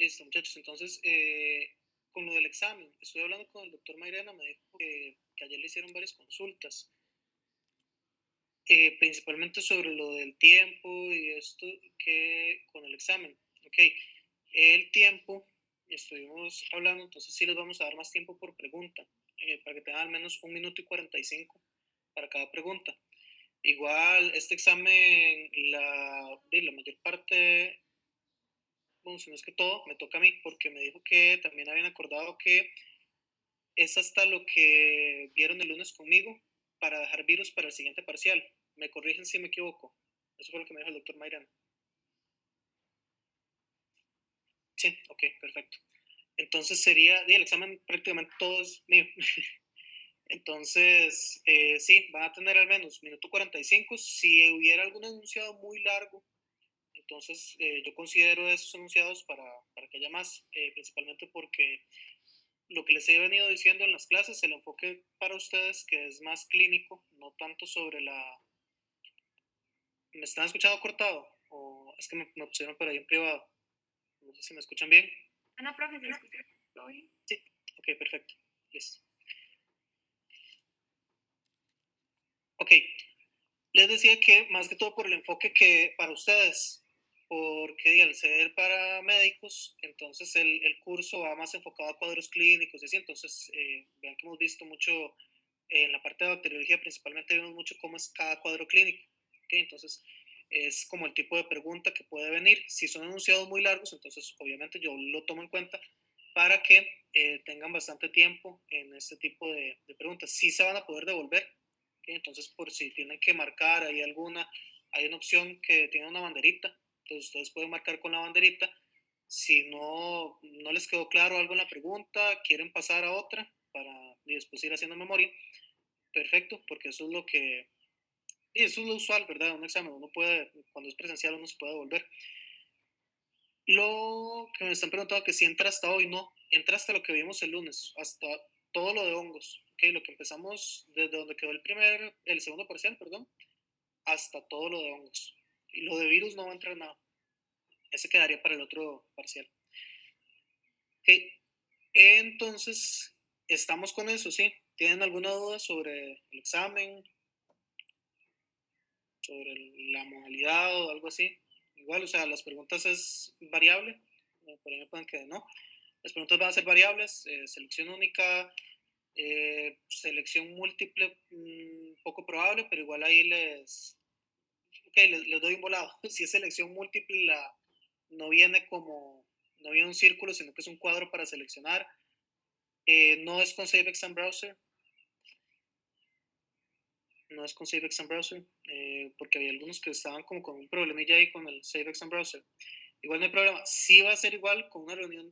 Listo, muchachos. Entonces, con lo del examen, estoy hablando con el doctor Mairena, me dijo que ayer le hicieron varias consultas, principalmente sobre lo del tiempo y esto que con el examen. Ok, el tiempo, estuvimos hablando, entonces sí les vamos a dar más tiempo por pregunta, para que tengan al menos 1 minuto y 45 para cada pregunta. Igual, este examen, la mayor parte, bueno, si no es que todo, me toca a mí, porque me dijo que también habían acordado que es hasta lo que vieron el lunes conmigo para dejar virus para el siguiente parcial. Me corrigen si me equivoco. Eso fue lo que me dijo el doctor Mayrana. Sí, ok, perfecto. Entonces sería, el examen prácticamente todo es mío. Entonces, sí, van a tener al menos 1 minuto 45. Si hubiera algún enunciado muy largo, entonces yo considero esos enunciados para que haya más, principalmente porque lo que les he venido diciendo en las clases, el enfoque para ustedes que es más clínico, no tanto sobre la... ¿Me están escuchando cortado? ¿O es que me pusieron por ahí en privado? No sé si me escuchan bien. Ah, no, profe, ¿se escucha todo bien? Sí, ok, perfecto. Listo. Ok, les decía que más que todo por el enfoque que para ustedes, porque al ser paramédicos, entonces el curso va más enfocado a cuadros clínicos y así, entonces vean que hemos visto mucho en la parte de bacteriología, principalmente vemos mucho cómo es cada cuadro clínico. ¿Okay? Entonces, es como el tipo de pregunta que puede venir. Si son enunciados muy largos, entonces obviamente yo lo tomo en cuenta para que tengan bastante tiempo en este tipo de preguntas. Sí se van a poder devolver. ¿Okay? Entonces, por si tienen que marcar, hay una opción que tiene una banderita. Entonces, ustedes pueden marcar con la banderita. Si no les quedó claro algo en la pregunta, quieren pasar a otra para después ir haciendo memoria, perfecto, porque eso es lo que, y eso es lo usual, ¿verdad? Un examen, uno puede, cuando es presencial, uno se puede volver. Lo que me están preguntando que si entra hasta hoy, no, entra hasta lo que vimos el lunes, hasta todo lo de hongos, ¿ok? Lo que empezamos desde donde quedó el segundo parcial, perdón, hasta todo lo de hongos. Y lo de virus no va a entrar nada, ese quedaría para el otro parcial. ¿Ok? Entonces, estamos con eso, ¿sí? ¿Tienen alguna duda sobre el examen, sobre la modalidad o algo así? Igual, o sea, las preguntas es variable, por ahí me pueden que no. Las preguntas van a ser variables, selección única, selección múltiple, poco probable, pero igual ahí les doy un volado. Si es selección múltiple, no viene como, no viene un círculo, sino que es un cuadro para seleccionar. No es con Save Exam Browser, no es con Save Exam Browser, porque había algunos que estaban como con un problemilla ahí con el Save Exam Browser. Igual no hay problema, sí va a ser igual con una reunión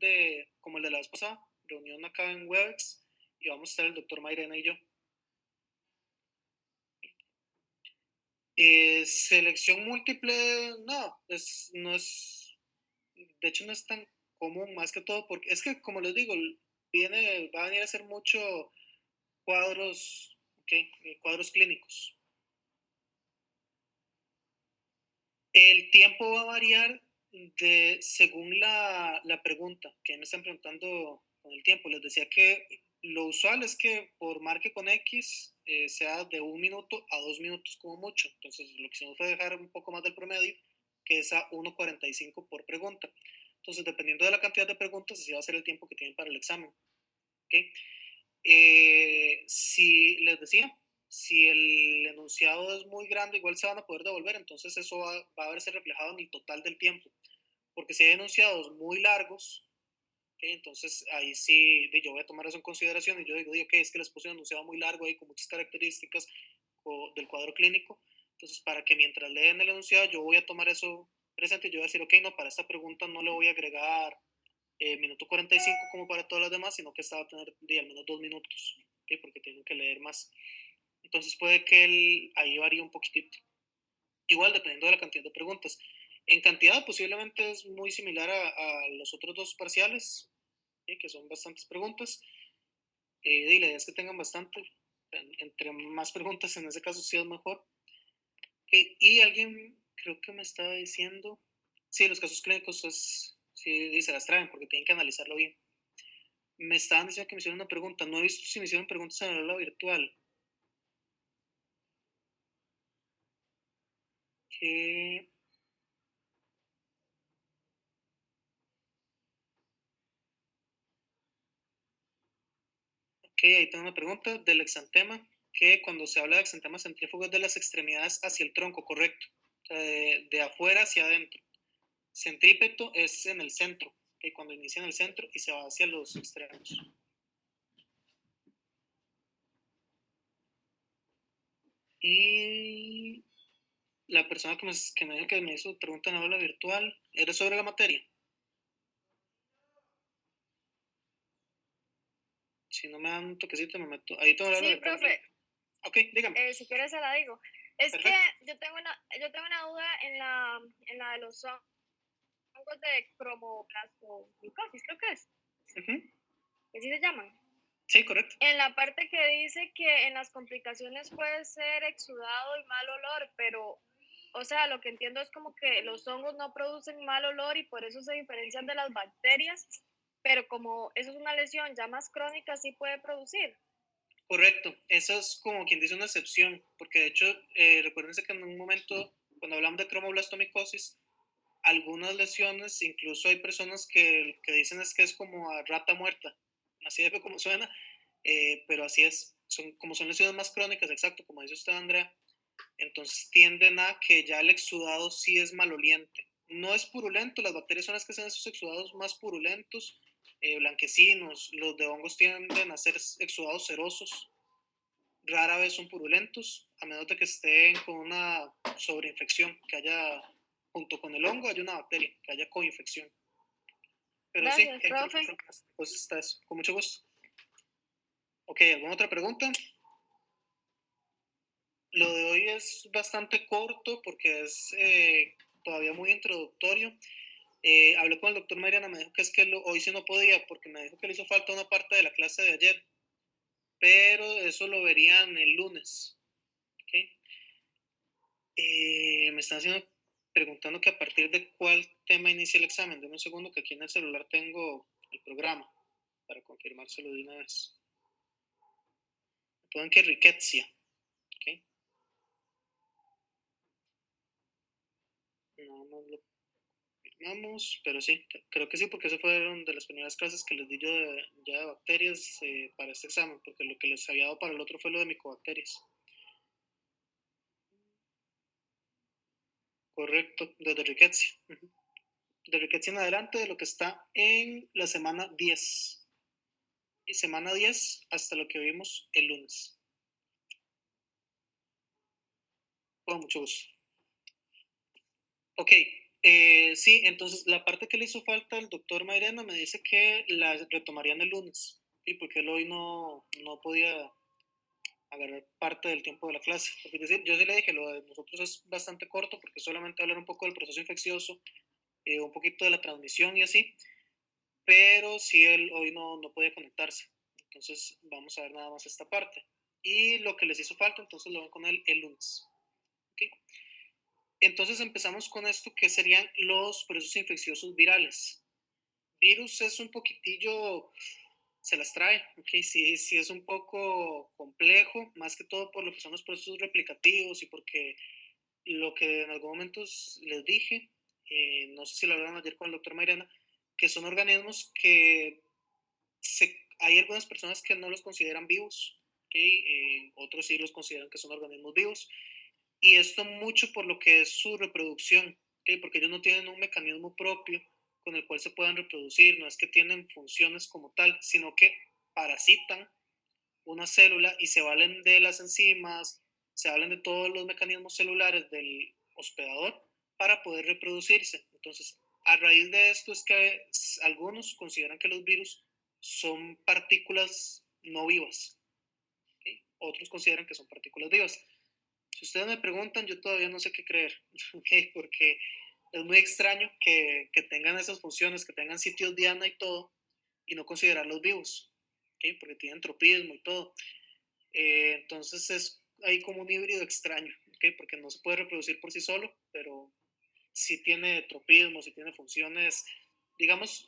como el de la vez pasada, reunión acá en Webex, y vamos a estar el doctor Mairena y yo. Selección múltiple, no es, de hecho no es tan común, más que todo, porque es que, como les digo, va a venir a ser mucho cuadros, okay, cuadros clínicos. El tiempo va a variar según la pregunta que me están preguntando con el tiempo. Les decía que lo usual es que por marque con X sea de 1 minuto a 2 minutos como mucho. Entonces, lo que hicimos fue dejar un poco más del promedio, que es a 1:45 por pregunta. Entonces, dependiendo de la cantidad de preguntas, así va a ser el tiempo que tienen para el examen. ¿Okay? Si les decía, si el enunciado es muy grande, igual se van a poder devolver, entonces eso va a verse reflejado en el total del tiempo. Porque si hay enunciados muy largos, ¿okay? Entonces ahí sí yo voy a tomar eso en consideración y yo digo, ok, es que les puse un enunciado muy largo ahí con muchas características del cuadro clínico. Entonces, para que mientras leen el enunciado, yo voy a tomar eso presente y yo voy a decir, ok, no, para esta pregunta no le voy a agregar minuto 45 como para todas las demás, sino que esta va a tener al menos 2 minutos, ¿okay? Porque tienen que leer más. Entonces puede que ahí varíe un poquitito. Igual dependiendo de la cantidad de preguntas. En cantidad posiblemente es muy similar a los otros dos parciales, ¿sí? Que son bastantes preguntas. Y la idea es que tengan bastante. Entre más preguntas en ese caso sí es mejor. Okay. Y alguien creo que me estaba diciendo, sí, los casos clínicos sí, se las traen porque tienen que analizarlo bien. Me estaban diciendo que me hicieron una pregunta. No he visto si me hicieron preguntas en el aula virtual. Que... Ok, ahí tengo una pregunta del exantema, que cuando se habla de exantema centrífugo es de las extremidades hacia el tronco, correcto. O sea, de afuera hacia adentro. Centrípeto es en el centro, ¿ok? Cuando inicia en el centro y se va hacia los extremos. Y la persona que me dijo que me hizo pregunta en aula virtual, ¿era sobre la materia? Si no me dan un toquecito, me meto. Ahí tengo la aula Sí, virtual. profe, Ok, dígame. si quieres se la digo. Es que Perfecto. yo tengo una duda en la de los hongos de cromoplasmomicosis, creo que es, Ujú. que así se llaman. Sí, correcto. En la parte que dice que en las complicaciones puede ser exudado y mal olor, pero, o sea, lo que entiendo es como que los hongos no producen mal olor y por eso se diferencian de las bacterias, pero como eso es una lesión ya más crónica, sí puede producir. Correcto. Eso es como quien dice una excepción, porque de hecho, recuérdense que en un momento, cuando hablamos de cromoblastomicosis, algunas lesiones, incluso hay personas que dicen es que es como a rata muerta, así de como suena, pero así es. Como son lesiones más crónicas, exacto, como dice usted, Andrea, entonces tienden a que ya el exudado sí es maloliente. No es purulento, las bacterias son las que hacen esos exudados más purulentos, blanquecinos. Los de hongos tienden a ser exudados cerosos, rara vez son purulentos, a menos de que estén con una sobreinfección, que haya, junto con el hongo, hay una bacteria, que haya coinfección. Pero sí, Gracias, profe. pues está eso, con mucho gusto. Ok, ¿alguna otra pregunta? Lo de hoy es bastante corto porque es todavía muy introductorio. Hablé con el doctor Mariana, me dijo que es que hoy sí no podía porque me dijo que le hizo falta una parte de la clase de ayer, pero eso lo verían el lunes. ¿Okay? Me están preguntando que a partir de cuál tema inicia el examen. Deme un segundo que aquí en el celular tengo el programa para confirmárselo de una vez. Me ponen que Rickettsia. ¿Okay? No, no lo confirmamos, pero sí, creo que sí, porque eso fueron de las primeras clases que les di yo ya de bacterias para este examen, porque lo que les había dado para el otro fue lo de micobacterias. Correcto, desde Rickettsia. De Rickettsia en adelante, de lo que está en la semana 10. Y semana 10 hasta lo que vimos el lunes. Con mucho gusto. Ok, sí, entonces la parte que le hizo falta al doctor Mairena me dice que la retomarían el lunes, ¿sí? Porque él hoy no podía agarrar parte del tiempo de la clase. Porque decir, yo sí le dije, lo de nosotros es bastante corto porque solamente hablar un poco del proceso infeccioso, un poquito de la transmisión y así, pero sí él hoy no podía conectarse. Entonces vamos a ver nada más esta parte. Y lo que les hizo falta, entonces lo ven con él el lunes. ¿Okay? Entonces empezamos con esto que serían los procesos infecciosos virales. Virus es un poquitillo, se las trae, ok, sí, sí es un poco complejo, más que todo por lo que son los procesos replicativos y porque lo que en algún momento les dije, no sé si lo hablaron ayer con el doctor Mairena, que son organismos que hay algunas personas que no los consideran vivos, ¿okay? Otros sí los consideran que son organismos vivos, y esto mucho por lo que es su reproducción, ¿okay? Porque ellos no tienen un mecanismo propio con el cual se puedan reproducir, no es que tienen funciones como tal, sino que parasitan una célula y se valen de las enzimas, se valen de todos los mecanismos celulares del hospedador para poder reproducirse. Entonces, a raíz de esto es que algunos consideran que los virus son partículas no vivas, ¿okay? Otros consideran que son partículas vivas. Si ustedes me preguntan, yo todavía no sé qué creer, ¿okay? Porque es muy extraño que tengan esas funciones, que tengan sitios diana y todo, y no considerarlos vivos, ¿okay? Porque tienen tropismo y todo. Entonces es ahí como un híbrido extraño, ¿okay? Porque no se puede reproducir por sí solo, pero sí tiene tropismo, sí tiene funciones digamos,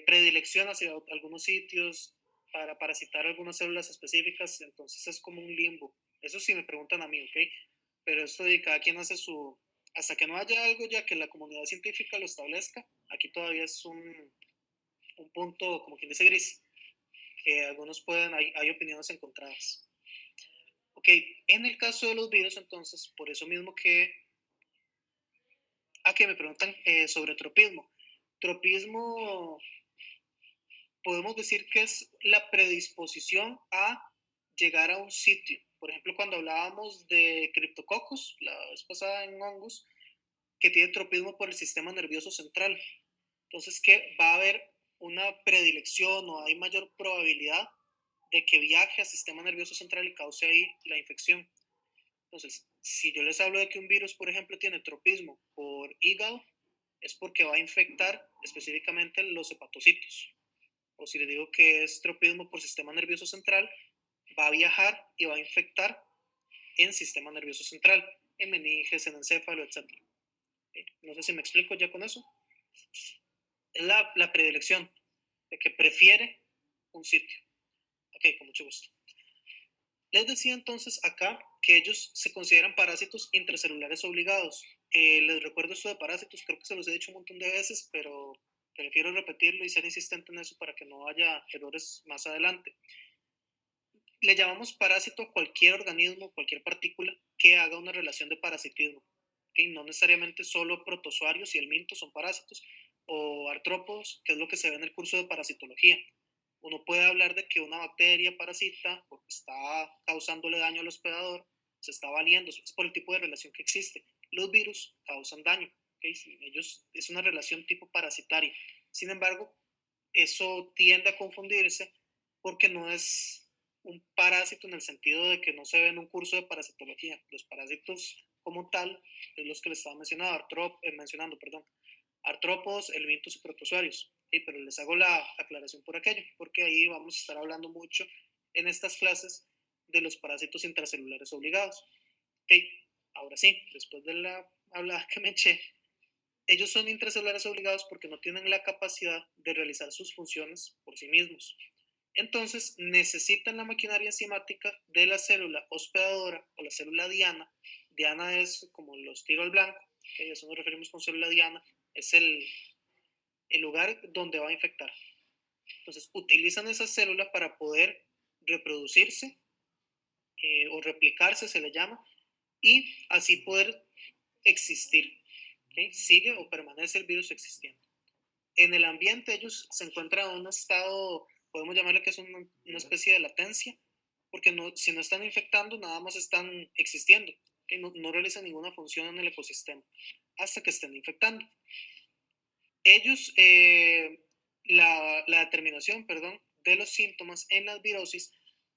predilección hacia algunos sitios para parasitar algunas células específicas, entonces es como un limbo. Eso sí me preguntan a mí, ¿ok? Pero esto de cada quien hace su... Hasta que no haya algo ya que la comunidad científica lo establezca, aquí todavía es un punto, como quien dice, gris, que algunos pueden, hay opiniones encontradas. Ok, en el caso de los virus, entonces, por eso mismo que, que me preguntan sobre tropismo. Tropismo, podemos decir que es la predisposición a llegar a un sitio. Por ejemplo, cuando hablábamos de Cryptococcus, la vez pasada en hongos, que tiene tropismo por el sistema nervioso central. Entonces, que va a haber una predilección o hay mayor probabilidad de que viaje al sistema nervioso central y cause ahí la infección. Entonces, si yo les hablo de que un virus, por ejemplo, tiene tropismo por hígado, es porque va a infectar específicamente los hepatocitos. O si les digo que es tropismo por sistema nervioso central, va a viajar y va a infectar en sistema nervioso central, en meninges, en encéfalo, etc. No sé si me explico ya con eso. Es la predilección de que prefiere un sitio. Ok, con mucho gusto. Les decía entonces acá que ellos se consideran parásitos intracelulares obligados. Les recuerdo esto de parásitos, creo que se los he dicho un montón de veces, pero prefiero repetirlo y ser insistente en eso para que no haya errores más adelante. Le llamamos parásito a cualquier organismo, cualquier partícula que haga una relación de parasitismo. ¿Okay? No necesariamente solo protozoarios y el minto son parásitos, o artrópodos, que es lo que se ve en el curso de parasitología. Uno puede hablar de que una bacteria parasita, porque está causándole daño al hospedador, se está valiendo, es por el tipo de relación que existe. Los virus causan daño, ¿okay? Ellos es una relación tipo parasitaria. Sin embargo, eso tiende a confundirse porque no es un parásito en el sentido de que no se ve en un curso de parasitología. Los parásitos como tal, es los que les estaba mencionando, artrópodos, helmintos y protozoarios. ¿Sí? Pero les hago la aclaración por aquello, porque ahí vamos a estar hablando mucho en estas clases de los parásitos intracelulares obligados. ¿Sí? Ahora sí, después de la hablada que me eché, ellos son intracelulares obligados porque no tienen la capacidad de realizar sus funciones por sí mismos. Entonces, necesitan la maquinaria enzimática de la célula hospedadora o la célula diana. Diana es como los tiro al blanco, que a eso nos referimos con célula diana, es el lugar donde va a infectar. Entonces, utilizan esa célula para poder reproducirse o replicarse, se le llama, y así poder existir. ¿Okay? Sigue o permanece el virus existiendo. En el ambiente ellos se encuentran en un estado, podemos llamarle que es una especie de latencia, porque no, si no están infectando, nada más están existiendo, ¿okay? No realizan ninguna función en el ecosistema hasta que estén infectando. Ellos, la determinación, perdón, de los síntomas en las virosis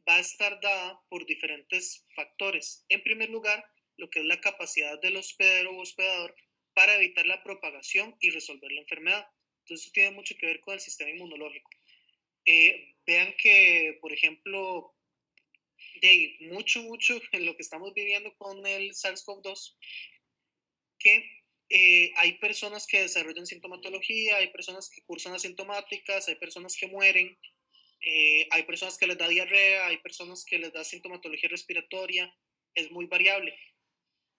va a estar dada por diferentes factores. En primer lugar, lo que es la capacidad del hospedero o hospedador para evitar la propagación y resolver la enfermedad. Entonces, eso tiene mucho que ver con el sistema inmunológico. Vean que, por ejemplo, de mucho en lo que estamos viviendo con el SARS-CoV-2, que hay personas que desarrollan sintomatología, hay personas que cursan asintomáticas, hay personas que mueren, hay personas que les da diarrea, hay personas que les da sintomatología respiratoria, es muy variable.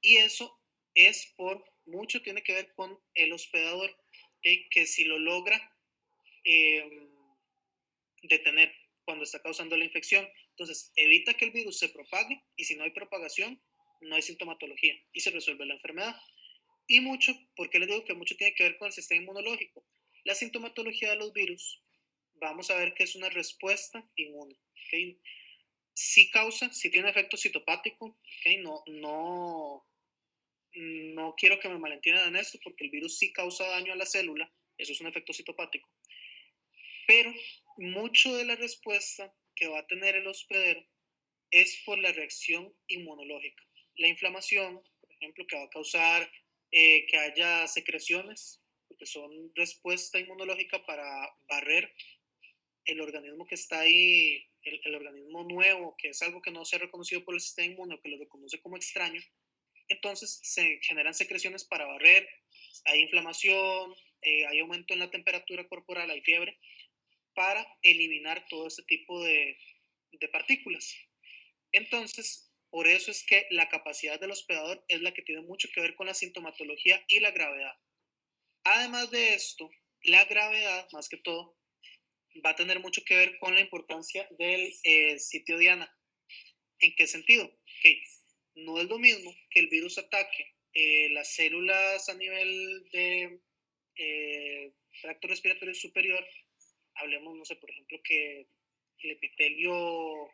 Y eso es por mucho, tiene que ver con el hospedador, ¿okay? Que si lo logra eh, detener cuando está causando la infección, entonces evita que el virus se propague y si no hay propagación, no hay sintomatología y se resuelve la enfermedad. Y mucho, ¿por qué les digo que mucho tiene que ver con el sistema inmunológico? La sintomatología de los virus, vamos a ver que es una respuesta inmune. ¿Okay? Sí causa, sí tiene efecto citopático, ¿okay? No quiero que me malentiendan en esto porque el virus sí causa daño a la célula, eso es un efecto citopático, pero mucho de la respuesta que va a tener el hospedero es por la reacción inmunológica. La inflamación, por ejemplo, que va a causar que haya secreciones, porque son respuesta inmunológica para barrer el organismo que está ahí, el organismo nuevo, que es algo que no se ha reconocido por el sistema inmune, que lo reconoce como extraño. Entonces se generan secreciones para barrer, hay inflamación, hay aumento en la temperatura corporal, hay fiebre, para eliminar todo ese tipo de partículas. Entonces, por eso es que la capacidad del hospedador es la que tiene mucho que ver con la sintomatología y la gravedad. Además de esto, la gravedad, más que todo, va a tener mucho que ver con la importancia del sitio Diana. ¿En qué sentido? Okay. No es lo mismo que el virus ataque las células a nivel de tracto respiratorio superior. Hablemos, no sé, por ejemplo, que el epitelio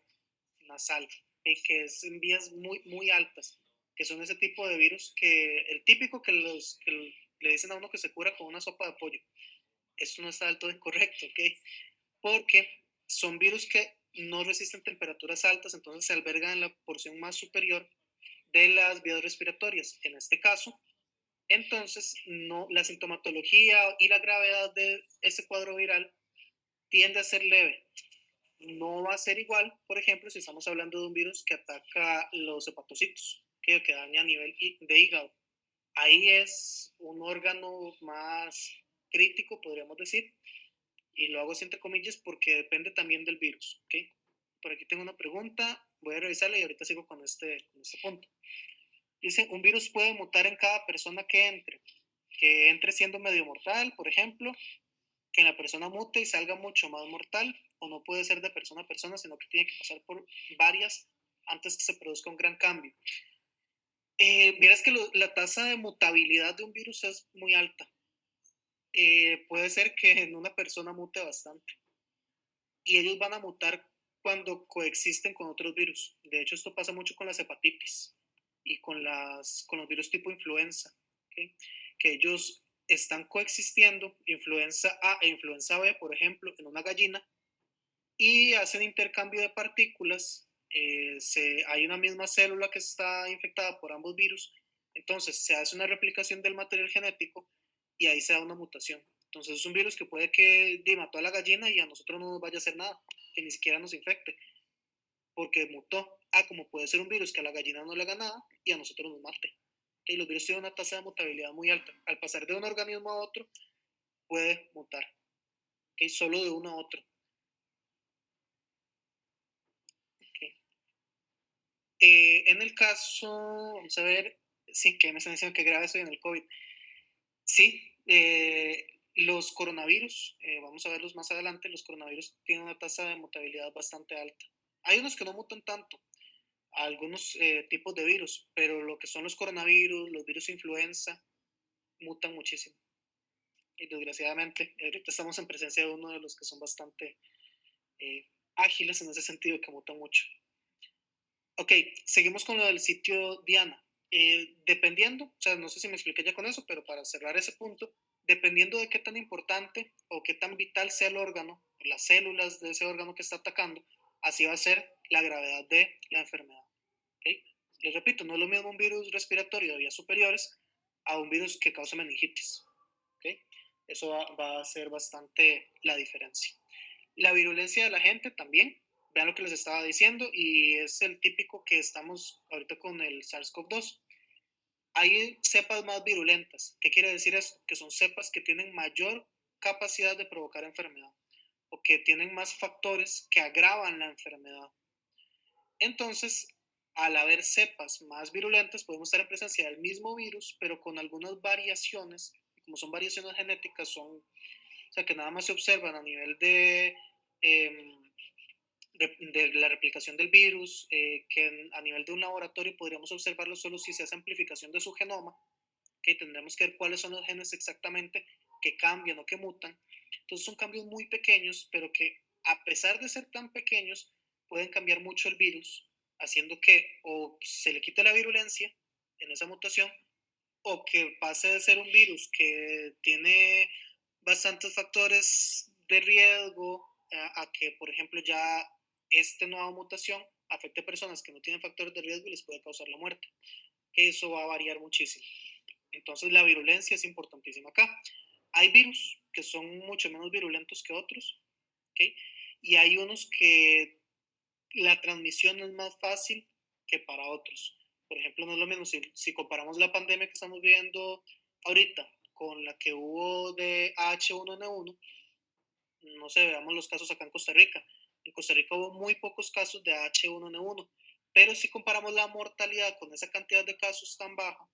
nasal, que es en vías muy, muy altas, que son ese tipo de virus que el típico que le dicen a uno que se cura con una sopa de pollo. Esto no está del todo incorrecto, ¿ok? Porque son virus que no resisten temperaturas altas, entonces se albergan en la porción más superior de las vías respiratorias. En este caso, entonces, no, la sintomatología y la gravedad de ese cuadro viral tiende a ser leve. No va a ser igual, por ejemplo, si estamos hablando de un virus que ataca los hepatocitos, que daña a nivel de hígado. Ahí es un órgano más crítico, podríamos decir, y lo hago entre comillas porque depende también del virus. ¿Okay? Por aquí tengo una pregunta, voy a revisarla y ahorita sigo con este punto. Dice, un virus puede mutar en cada persona que entre siendo medio mortal, por ejemplo, que la persona mute y salga mucho más mortal, o no puede ser de persona a persona, sino que tiene que pasar por varias antes que se produzca un gran cambio. Vieras que la tasa de mutabilidad de un virus es muy alta. Puede ser que en una persona mute bastante. Y ellos van a mutar cuando coexisten con otros virus. De hecho, esto pasa mucho con las hepatitis y con los virus tipo influenza, ¿okay? Que ellos están coexistiendo, influenza A e influenza B, por ejemplo, en una gallina, y hacen intercambio de partículas. Hay una misma célula que está infectada por ambos virus, entonces se hace una replicación del material genético y ahí se da una mutación. Entonces es un virus que puede que mató a la gallina y a nosotros no nos vaya a hacer nada, que ni siquiera nos infecte, porque mutó. Como puede ser un virus que a la gallina no le haga nada y a nosotros nos mate. Y los virus tienen una tasa de mutabilidad muy alta. Al pasar de un organismo a otro, puede mutar. Solo de uno a otro. En el caso, vamos a ver, sí, que me están diciendo que grave estoy en el COVID. Sí, los coronavirus, vamos a verlos más adelante, los coronavirus tienen una tasa de mutabilidad bastante alta. Hay unos que no mutan tanto, algunos tipos de virus, pero lo que son los coronavirus, los virus influenza, mutan muchísimo. Y desgraciadamente, ahorita estamos en presencia de uno de los que son bastante ágiles en ese sentido, que mutan mucho. Ok, seguimos con lo del sitio Diana. Dependiendo, o sea, no sé si me expliqué ya con eso, pero para cerrar ese punto, dependiendo de qué tan importante o qué tan vital sea el órgano, las células de ese órgano que está atacando, así va a ser la gravedad de la enfermedad. ¿Okay? Les repito, no es lo mismo un virus respiratorio de vías superiores a un virus que causa meningitis. ¿Okay? Eso va a ser bastante la diferencia. La virulencia de la gente también, vean lo que les estaba diciendo, y es el típico que estamos ahorita con el SARS-CoV-2. Hay cepas más virulentas. ¿Qué quiere decir eso? Que son cepas que tienen mayor capacidad de provocar enfermedad o que tienen más factores que agravan la enfermedad. Entonces, al haber cepas más virulentas, podemos estar en presencia del mismo virus, pero con algunas variaciones. Como son variaciones genéticas, o sea, que nada más se observan a nivel eh, de la replicación del virus, que a nivel de un laboratorio podríamos observarlo solo si se hace amplificación de su genoma, que tendremos que ver cuáles son los genes exactamente que cambian o que mutan. Entonces son cambios muy pequeños, pero que a pesar de ser tan pequeños, pueden cambiar mucho el virus, haciendo que o se le quite la virulencia en esa mutación, o que pase de ser un virus que tiene bastantes factores de riesgo a que, por ejemplo, ya esta nueva mutación afecte a personas que no tienen factores de riesgo y les puede causar la muerte. Que eso va a variar muchísimo. Entonces la virulencia es importantísima acá. Hay virus que son mucho menos virulentos que otros, ¿okay? Y hay unos que la transmisión es más fácil que para otros. Por ejemplo, no es lo mismo si comparamos la pandemia que estamos viviendo ahorita con la que hubo de H1N1, no sé, veamos los casos acá en Costa Rica. En Costa Rica hubo muy pocos casos de H1N1, pero si comparamos la mortalidad con esa cantidad de casos tan baja,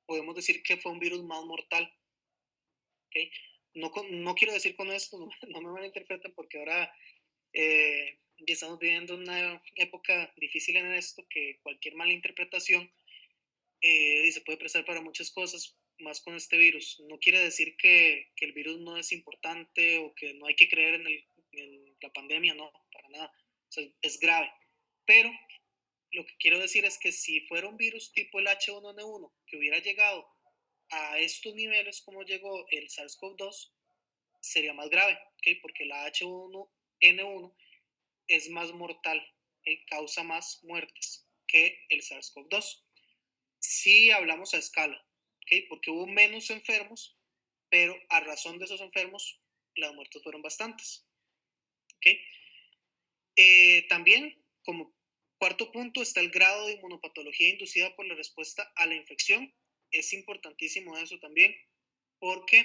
podemos decir que fue un virus más mortal. ¿Okay? No quiero decir con esto, no me malinterpreten, porque ahora ya estamos viviendo una época difícil en esto, que cualquier mala interpretación se puede prestar para muchas cosas, más con este virus. No quiere decir que el virus no es importante o que no hay que creer en la pandemia, no, para nada. O sea, es grave. Pero lo que quiero decir es que si fuera un virus tipo el H1N1 que hubiera llegado a estos niveles como llegó el SARS-CoV-2, sería más grave, ¿okay? Porque la H1N1 es más mortal, causa más muertes que el SARS-CoV-2. Si hablamos a escala, ¿okay? Porque hubo menos enfermos, pero a razón de esos enfermos, las muertes fueron bastantes. ¿Okay? También, como cuarto punto, está el grado de inmunopatología inducida por la respuesta a la infección. Es importantísimo eso también, porque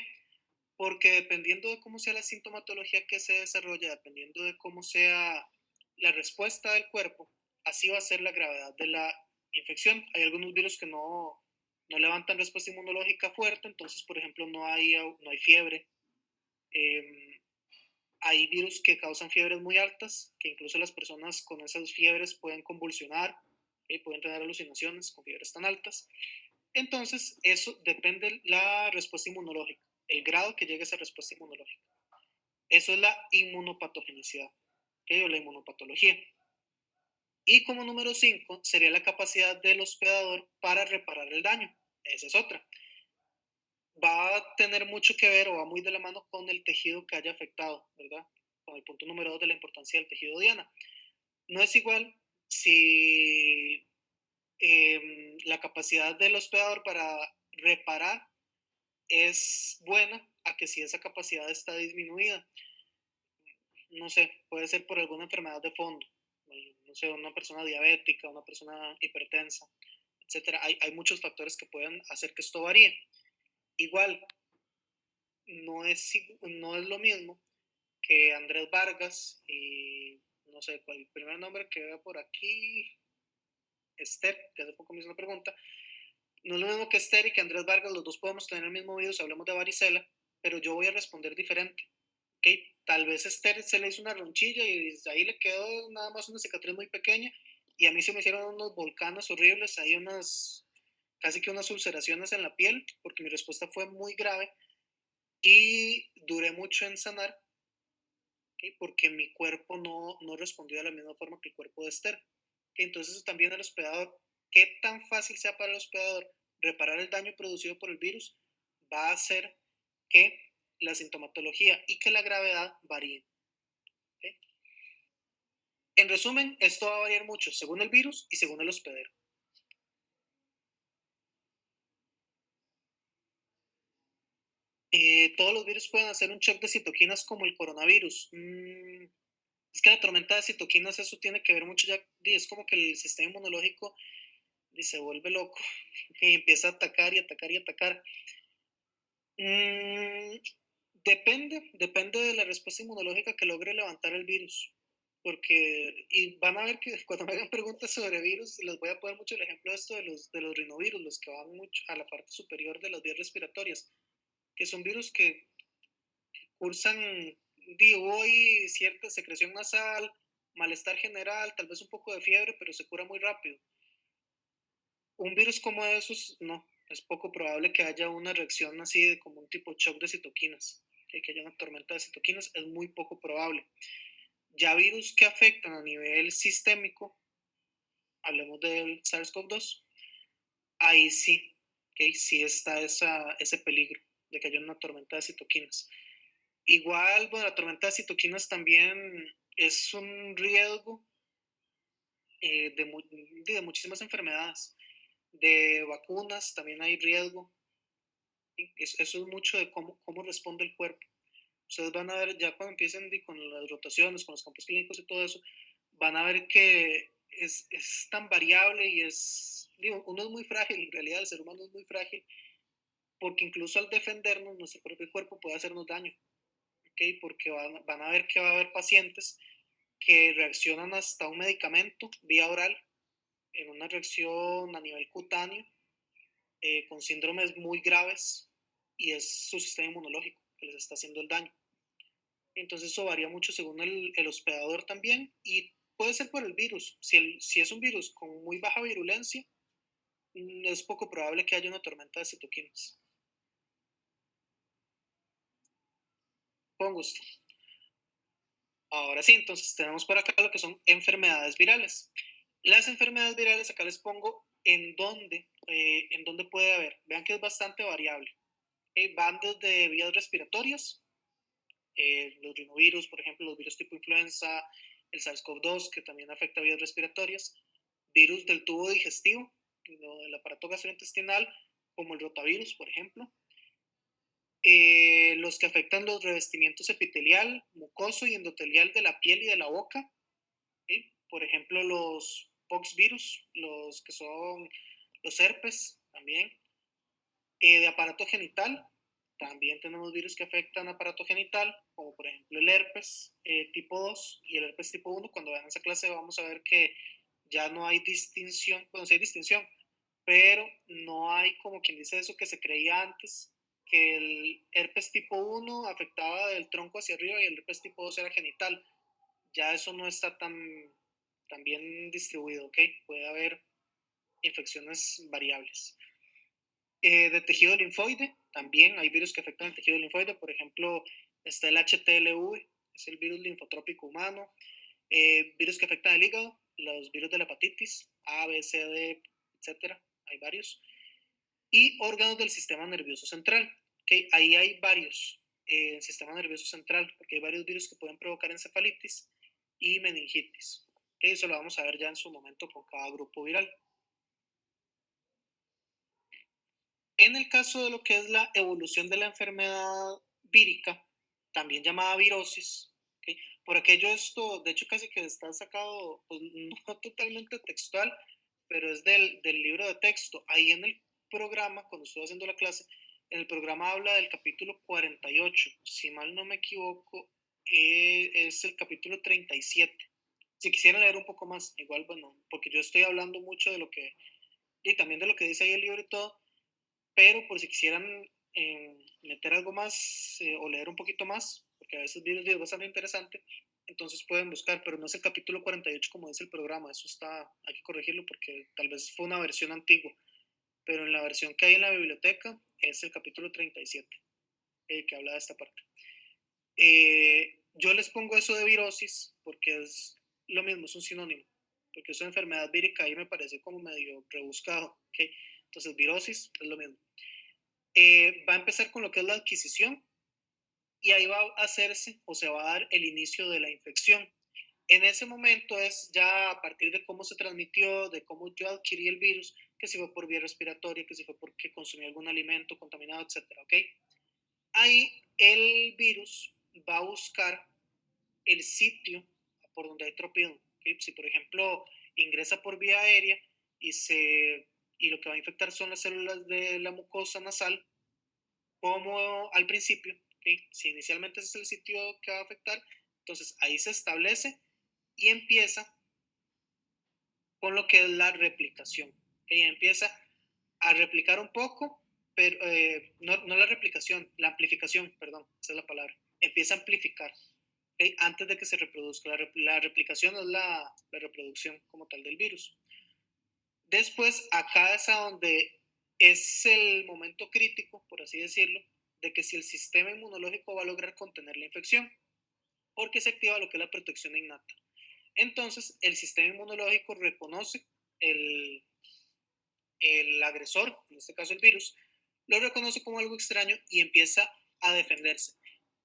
porque dependiendo de cómo sea la sintomatología que se desarrolla, dependiendo de cómo sea la respuesta del cuerpo, así va a ser la gravedad de la infección. Hay algunos virus que no levantan respuesta inmunológica fuerte, entonces, por ejemplo, no hay fiebre. Eh, Hay virus que causan fiebres muy altas, que incluso las personas con esas fiebres pueden convulsionar, pueden tener alucinaciones con fiebres tan altas. Entonces, eso depende de la respuesta inmunológica, el grado que llegue esa respuesta inmunológica. Eso es la inmunopatogenicidad, ¿okay? O la inmunopatología. Y como número 5 sería la capacidad del hospedador para reparar el daño. Esa es otra. Va a tener mucho que ver o va muy de la mano con el tejido que haya afectado, ¿verdad? Con el punto número 2 de la importancia del tejido diana. No es igual si la capacidad del hospedador para reparar es buena a que si esa capacidad está disminuida. No sé, puede ser por alguna enfermedad de fondo, no sé, una persona diabética, una persona hipertensa, etcétera. Hay muchos factores que pueden hacer que esto varíe. Igual, no es lo mismo que Andrés Vargas y no sé cuál el primer nombre que vea por aquí, Esther, que hace poco me hizo una pregunta. No es lo mismo que Esther y que Andrés Vargas, los dos podemos tener el mismo virus, hablamos de varicela, pero yo voy a responder diferente. ¿Okay? Tal vez Esther se le hizo una ronchilla y desde ahí le quedó nada más una cicatriz muy pequeña, y a mí se me hicieron unos volcanes horribles, hay casi que unas ulceraciones en la piel, porque mi respuesta fue muy grave y duré mucho en sanar, ¿okay? Porque mi cuerpo no respondió de la misma forma que el cuerpo de Esther. ¿Okay? Entonces también el hospedador, qué tan fácil sea para el hospedador reparar el daño producido por el virus, va a hacer que la sintomatología y que la gravedad varíen. ¿Okay? En resumen, esto va a variar mucho según el virus y según el hospedero. Todos los virus pueden hacer un shock de citoquinas como el coronavirus. Es que la tormenta de citoquinas, eso tiene que ver mucho ya, es como que el sistema inmunológico se vuelve loco y empieza a atacar y atacar y atacar. Mm, depende de la respuesta inmunológica que logre levantar el virus. Porque, y van a ver que cuando me hagan preguntas sobre virus, les voy a poner mucho el ejemplo de esto de los rinovirus, los que van mucho a la parte superior de las vías respiratorias, que son virus que cursan, digo, hoy cierta secreción nasal, malestar general, tal vez un poco de fiebre, pero se cura muy rápido. Un virus como esos, no, es poco probable que haya una reacción así de como un tipo shock de citoquinas, que haya una tormenta de citoquinas, es muy poco probable. Ya virus que afectan a nivel sistémico, hablemos del SARS-CoV-2, ahí sí, ¿okay? Sí está ese peligro de que haya una tormenta de citoquinas. Igual, bueno, la tormenta de citoquinas también es un riesgo de muchísimas enfermedades, de vacunas también hay riesgo. Eso es mucho de cómo responde el cuerpo. Ustedes van a ver, ya cuando empiecen con las rotaciones, con los campos clínicos y todo eso, van a ver que es tan variable y digo, uno es muy frágil, en realidad el ser humano es muy frágil porque incluso al defendernos, nuestro propio cuerpo puede hacernos daño, ¿ok? Porque van a ver que va a haber pacientes que reaccionan hasta un medicamento vía oral en una reacción a nivel cutáneo con síndromes muy graves y es su sistema inmunológico que les está haciendo el daño. Entonces eso varía mucho según el hospedador también y puede ser por el virus. Si es un virus con muy baja virulencia, es poco probable que haya una tormenta de citoquinas. Con gusto. Ahora sí, entonces tenemos por acá lo que son enfermedades virales. Las enfermedades virales, acá les pongo en dónde puede haber. Vean que es bastante variable. Van desde vías respiratorias, los rinovirus, por ejemplo, los virus tipo influenza, el SARS-CoV-2, que también afecta vías respiratorias, virus del tubo digestivo, del aparato gastrointestinal, como el rotavirus, por ejemplo, los que afectan los revestimientos epitelial, mucoso y endotelial de la piel y de la boca, ¿sí? Por ejemplo, los poxvirus, los que son los herpes también, de aparato genital, también tenemos virus que afectan aparato genital, como por ejemplo el herpes tipo 2 y el herpes tipo 1. Cuando vean esa clase vamos a ver que ya no hay distinción, bueno, sí hay distinción, pero no hay como quien dice eso que se creía antes, que el herpes tipo 1 afectaba del tronco hacia arriba y el herpes tipo 2 era genital. Ya eso no está tan bien distribuido, ¿ok? Puede haber infecciones variables. De tejido linfoide, también hay virus que afectan el tejido linfoide, por ejemplo, está el HTLV, es el virus linfotrópico humano, virus que afectan el hígado, los virus de la hepatitis, A, B, C, D, etcétera, hay varios, y órganos del sistema nervioso central, ¿okay? Ahí hay varios, sistema nervioso central, porque hay varios virus que pueden provocar encefalitis y meningitis, ¿okay? Eso lo vamos a ver ya en su momento con cada grupo viral. En el caso de lo que es la evolución de la enfermedad vírica, también llamada virosis, ¿okay? Por aquello esto, de hecho casi que está sacado, pues, no totalmente textual, pero es del libro de texto. Ahí en el programa, cuando estoy haciendo la clase, en el programa habla del capítulo 48, si mal no me equivoco, es el capítulo 37. Si quisiera leer un poco más, igual, bueno, porque yo estoy hablando mucho de lo que, y también de lo que dice ahí el libro y todo, pero por si quisieran meter algo más o leer un poquito más, porque a veces videos es bastante interesante, entonces pueden buscar, pero no es el capítulo 48 como dice el programa, eso está, hay que corregirlo porque tal vez fue una versión antigua, pero en la versión que hay en la biblioteca es el capítulo 37, que habla de esta parte. Yo les pongo eso de virosis porque es lo mismo, es un sinónimo, porque eso de enfermedad vírica ahí me parece como medio rebuscado, ¿okay? Entonces virosis es lo mismo. Va a empezar con lo que es la adquisición y ahí va a hacerse o se va a dar el inicio de la infección. En ese momento es ya a partir de cómo se transmitió, de cómo yo adquirí el virus, que si fue por vía respiratoria, que si fue porque consumí algún alimento contaminado, etcétera, ¿ok? Ahí el virus va a buscar el sitio por donde hay tropido, ¿ok? Si por ejemplo ingresa por vía aérea y lo que va a infectar son las células de la mucosa nasal, como al principio, ¿okay? Si inicialmente ese es el sitio que va a afectar, entonces ahí se establece y empieza con lo que es la replicación. ¿Okay? Empieza a replicar un poco, pero no la replicación, la amplificación, perdón, esa es la palabra. Empieza a amplificar, ¿okay? Antes de que se reproduzca. La replicación es la reproducción como tal del virus. Después, acá es a donde es el momento crítico, por así decirlo, de que si el sistema inmunológico va a lograr contener la infección, porque se activa lo que es la protección innata. Entonces, el sistema inmunológico reconoce el, el agresor, en este caso el virus, lo reconoce como algo extraño y empieza a defenderse.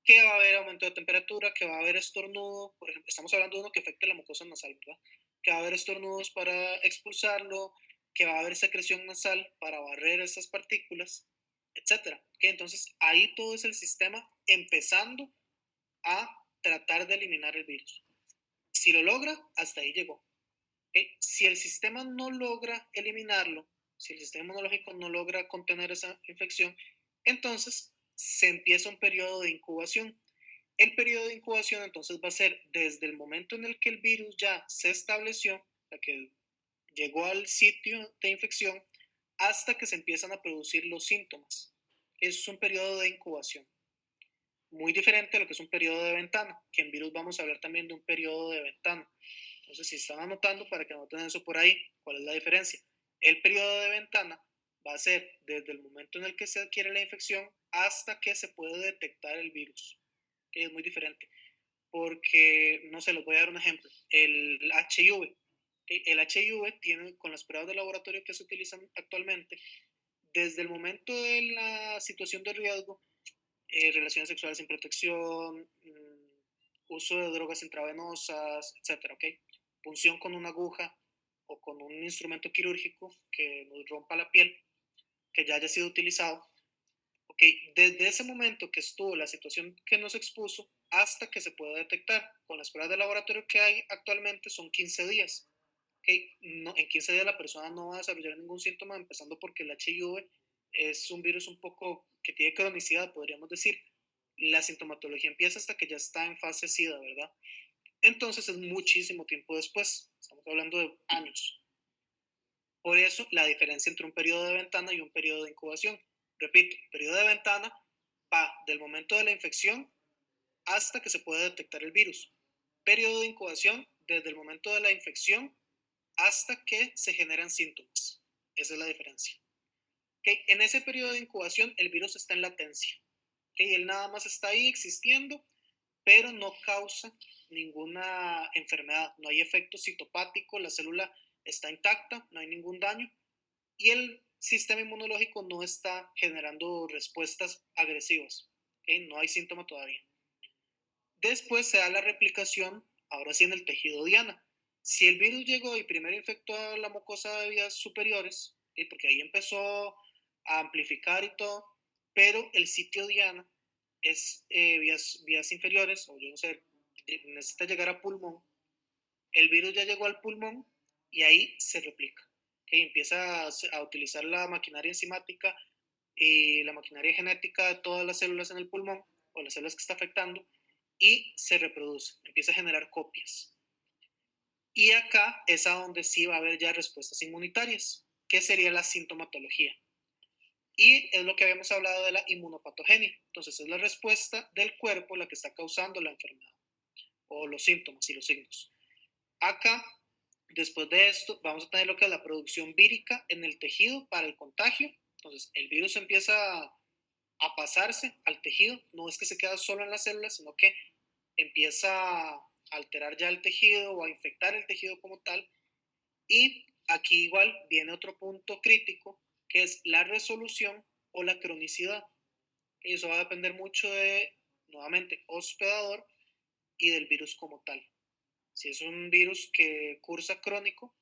Que va a haber aumento de temperatura, que va a haber estornudo, por ejemplo, estamos hablando de uno que afecta la mucosa nasal, ¿verdad? Que va a haber estornudos para expulsarlo, que va a haber secreción nasal para barrer esas partículas, etcétera. ¿Okay? Entonces, ahí todo es el sistema empezando a tratar de eliminar el virus. Si lo logra, hasta ahí llegó. ¿Okay? Si el sistema no logra eliminarlo, si el sistema inmunológico no logra contener esa infección, Entonces, se empieza un periodo de incubación. El periodo de incubación entonces va a ser desde el momento en el que el virus ya se estableció, que llegó al sitio de infección, hasta que se empiezan a producir los síntomas. Eso es un periodo de incubación. Muy diferente a lo que es un periodo de ventana, que en virus vamos a hablar también de un periodo de ventana. Entonces, si están anotando, para que anoten eso por ahí, ¿cuál es la diferencia? El periodo de ventana va a ser desde el momento en el que se adquiere la infección hasta que se puede detectar el virus, que es muy diferente. Porque, no sé, les voy a dar un ejemplo. El HIV. ¿Okay? El HIV tiene, con las pruebas de laboratorio que se utilizan actualmente, desde el momento de la situación de riesgo, relaciones sexuales sin protección, uso de drogas intravenosas, etcétera, ¿ok? Punción con una aguja o con un instrumento quirúrgico que nos rompa la piel, que ya haya sido utilizado, ¿ok? Desde ese momento que estuvo la situación que nos expuso hasta que se pueda detectar, con las pruebas de laboratorio que hay actualmente son 15 días. ¿Okay? No, en 15 días la persona no va a desarrollar ningún síntoma, empezando porque el HIV es un virus un poco que tiene cronicidad, podríamos decir. La sintomatología empieza hasta que ya está en fase SIDA, ¿verdad? Entonces es muchísimo tiempo después, estamos hablando de años. Por eso la diferencia entre un periodo de ventana y un periodo de incubación. Repito, periodo de ventana va del momento de la infección hasta que se puede detectar el virus. Periodo de incubación desde el momento de la infección hasta que se generan síntomas. Esa es la diferencia. ¿Okay? En ese periodo de incubación el virus está en latencia. ¿Okay? Él nada más está ahí existiendo, pero no causa ninguna enfermedad. No hay efecto citopático, la célula está intacta, no hay ningún daño y el sistema inmunológico no está generando respuestas agresivas. ¿Okay? No hay síntoma todavía. Después se da la replicación, ahora sí en el tejido diana. Si el virus llegó y primero infectó a la mucosa de vías superiores, porque ahí empezó a amplificar y todo, pero el sitio diana es vías inferiores, o yo no sé, necesita llegar a pulmón, el virus ya llegó al pulmón y ahí se replica. Que empieza a utilizar la maquinaria enzimática y la maquinaria genética de todas las células en el pulmón o las células que está afectando y se reproduce, empieza a generar copias. Y acá es a donde sí va a haber ya respuestas inmunitarias, que sería la sintomatología. Y es lo que habíamos hablado de la inmunopatogenia. Entonces es la respuesta del cuerpo la que está causando la enfermedad o los síntomas y los signos. Acá, después de esto, vamos a tener lo que es la producción vírica en el tejido para el contagio. Entonces el virus empieza a pasarse al tejido, no es que se queda solo en las células, sino que empieza a alterar ya el tejido o a infectar el tejido como tal. Y aquí igual viene otro punto crítico, que es la resolución o la cronicidad. Eso va a depender mucho de, nuevamente, hospedador y del virus como tal. Si es un virus que cursa crónico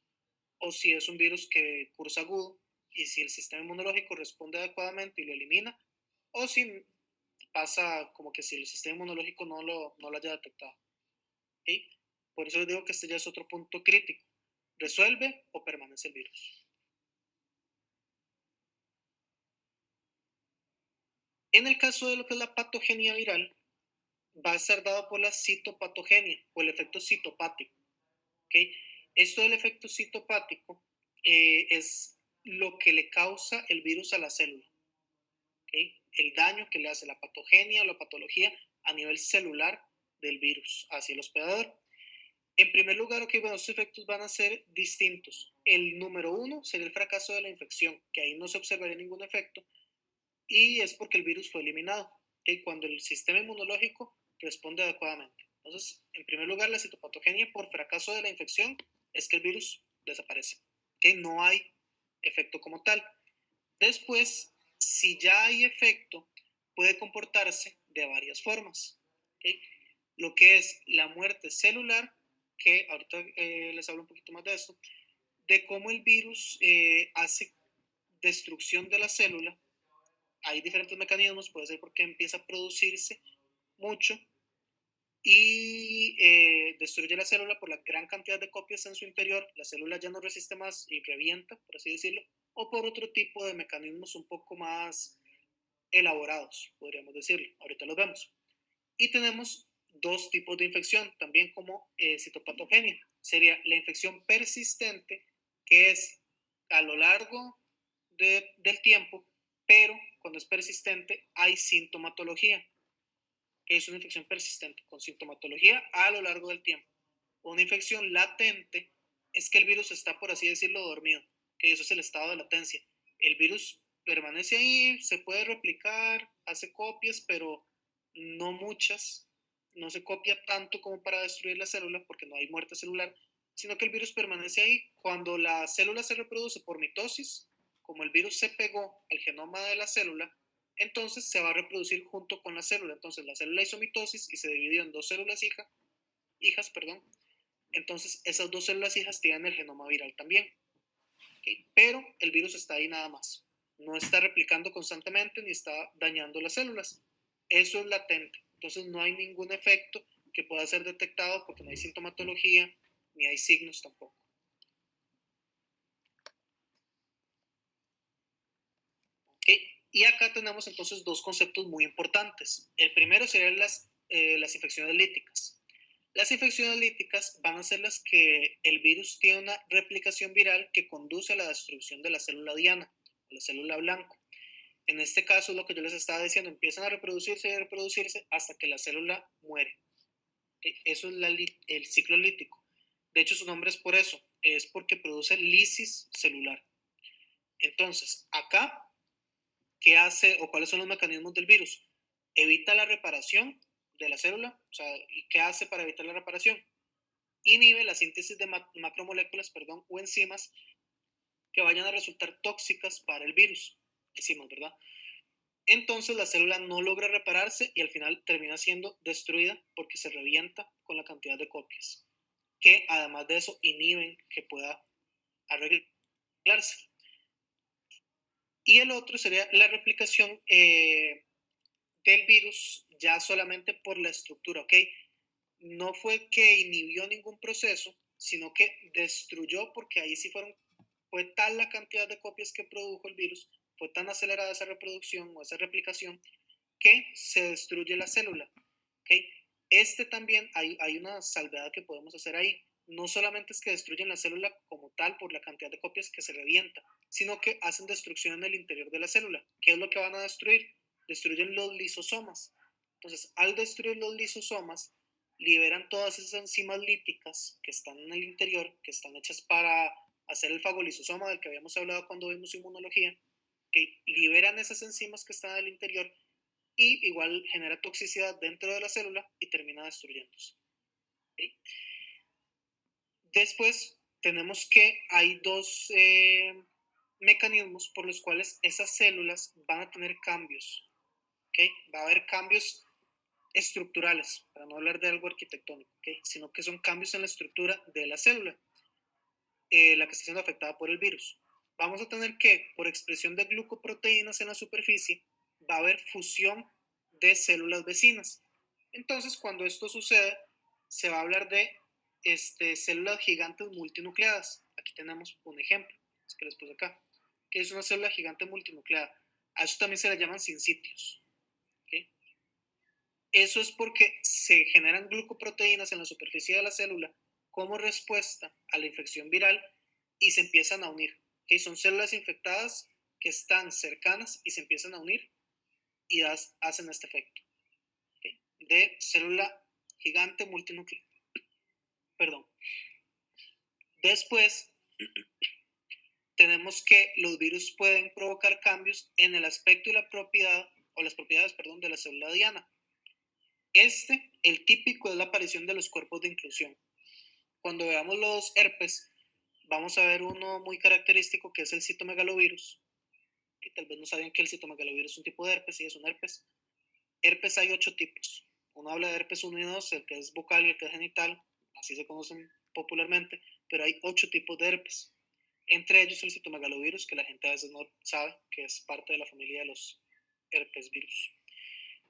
o si es un virus que cursa agudo y si el sistema inmunológico responde adecuadamente y lo elimina o si pasa como que si el sistema inmunológico no lo haya detectado. ¿Okay? Por eso les digo que este ya es otro punto crítico. ¿Resuelve o permanece el virus? En el caso de lo que es la patogenia viral, va a ser dado por la citopatogenia o el efecto citopático. ¿Okay? Esto del efecto citopático es lo que le causa el virus a la célula. ¿Okay? El daño que le hace la patogenia o la patología a nivel celular del virus hacia el hospedador. En primer lugar, okay, bueno, estos efectos van a ser distintos. El número uno sería el fracaso de la infección, que ahí no se observaría ningún efecto, y es porque el virus fue eliminado, ¿okay? Cuando el sistema inmunológico responde adecuadamente. Entonces, en primer lugar, la citopatogenia por fracaso de la infección es que el virus desaparece, ¿okay? No hay efecto como tal. Después, si ya hay efecto, puede comportarse de varias formas, ¿okay? Lo que es la muerte celular, que ahorita les hablo un poquito más de eso, de cómo el virus hace destrucción de la célula. Hay diferentes mecanismos, puede ser porque empieza a producirse mucho y destruye la célula por la gran cantidad de copias en su interior, la célula ya no resiste más y revienta, por así decirlo, o por otro tipo de mecanismos un poco más elaborados, podríamos decirlo. Ahorita los vemos. Y tenemos dos tipos de infección, también como citopatogenia. Sería la infección persistente, que es a lo largo del tiempo, pero cuando es persistente hay sintomatología, que es una infección persistente con sintomatología a lo largo del tiempo. Una infección latente es que el virus está, por así decirlo, dormido, que eso es el estado de latencia. El virus permanece ahí, se puede replicar, hace copias, pero no muchas, no se copia tanto como para destruir la célula, porque no hay muerte celular, sino que el virus permanece ahí. Cuando la célula se reproduce por mitosis, como el virus se pegó al genoma de la célula, entonces se va a reproducir junto con la célula. Entonces la célula hizo mitosis y se dividió en dos células hijas, perdón. Entonces esas dos células hijas tienen el genoma viral también. ¿Okay? Pero el virus está ahí nada más. No está replicando constantemente ni está dañando las células. Eso es latente. Entonces no hay ningún efecto que pueda ser detectado porque no hay sintomatología ni hay signos tampoco. ¿Okay? Y acá tenemos entonces dos conceptos muy importantes. El primero serían las infecciones líticas. Las infecciones líticas van a ser las que el virus tiene una replicación viral que conduce a la destrucción de la célula diana, la célula blanco. En este caso, lo que yo les estaba diciendo, empiezan a reproducirse y a reproducirse hasta que la célula muere. Eso es el ciclo lítico. De hecho, su nombre es por eso, es porque produce lisis celular. Entonces, acá, ¿qué hace o cuáles son los mecanismos del virus? Evita la reparación de la célula, o sea, ¿y qué hace para evitar la reparación? Inhibe la síntesis de macromoléculas, o enzimas que vayan a resultar tóxicas para el virus. Enzimas, ¿verdad? Entonces la célula no logra repararse y al final termina siendo destruida porque se revienta con la cantidad de copias, que además de eso inhiben que pueda arreglarse. Y el otro sería la replicación del virus ya solamente por la estructura, ¿ok? No fue que inhibió ningún proceso, sino que destruyó porque ahí sí fue tal la cantidad de copias que produjo el virus, fue tan acelerada esa reproducción o esa replicación que se destruye la célula. ¿Okay? También hay una salvedad que podemos hacer ahí. No solamente es que destruyen la célula como tal por la cantidad de copias que se revienta, sino que hacen destrucción en el interior de la célula. ¿Qué es lo que van a destruir? Destruyen los lisosomas. Entonces, al destruir los lisosomas, liberan todas esas enzimas líticas que están en el interior, que están hechas para hacer el fagolisosoma del que habíamos hablado cuando vimos inmunología, que liberan esas enzimas que están en el interior y igual genera toxicidad dentro de la célula y termina destruyéndose. ¿Okay? Después tenemos que hay dos mecanismos por los cuales esas células van a tener cambios. ¿Okay? Va a haber cambios estructurales, para no hablar de algo arquitectónico, ¿okay? Sino que son cambios en la estructura de la célula, la que está siendo afectada por el virus. Vamos a tener que, por expresión de glucoproteínas en la superficie, va a haber fusión de células vecinas. Entonces, cuando esto sucede, se va a hablar de células gigantes multinucleadas. Aquí tenemos un ejemplo, es que les puse acá, que es una célula gigante multinucleada. A eso también se le llaman sincitios. ¿Okay? Eso es porque se generan glucoproteínas en la superficie de la célula como respuesta a la infección viral y se empiezan a unir. ¿Okay? Son células infectadas que están cercanas y se empiezan a unir y hacen este efecto. ¿Okay? De célula gigante multinuclear. Perdón. Después, tenemos que los virus pueden provocar cambios en el aspecto y la propiedad, o las propiedades, perdón, de la célula diana. El típico es la aparición de los cuerpos de inclusión. Cuando veamos los herpes, vamos a ver uno muy característico que es el citomegalovirus. Y tal vez no saben que el citomegalovirus es un tipo de herpes y es un herpes. Herpes hay 8 tipos. Uno habla de herpes 1 y 2, el que es bucal y el que es genital, así se conocen popularmente, pero hay 8 tipos de herpes. Entre ellos el citomegalovirus, que la gente a veces no sabe que es parte de la familia de los herpes virus.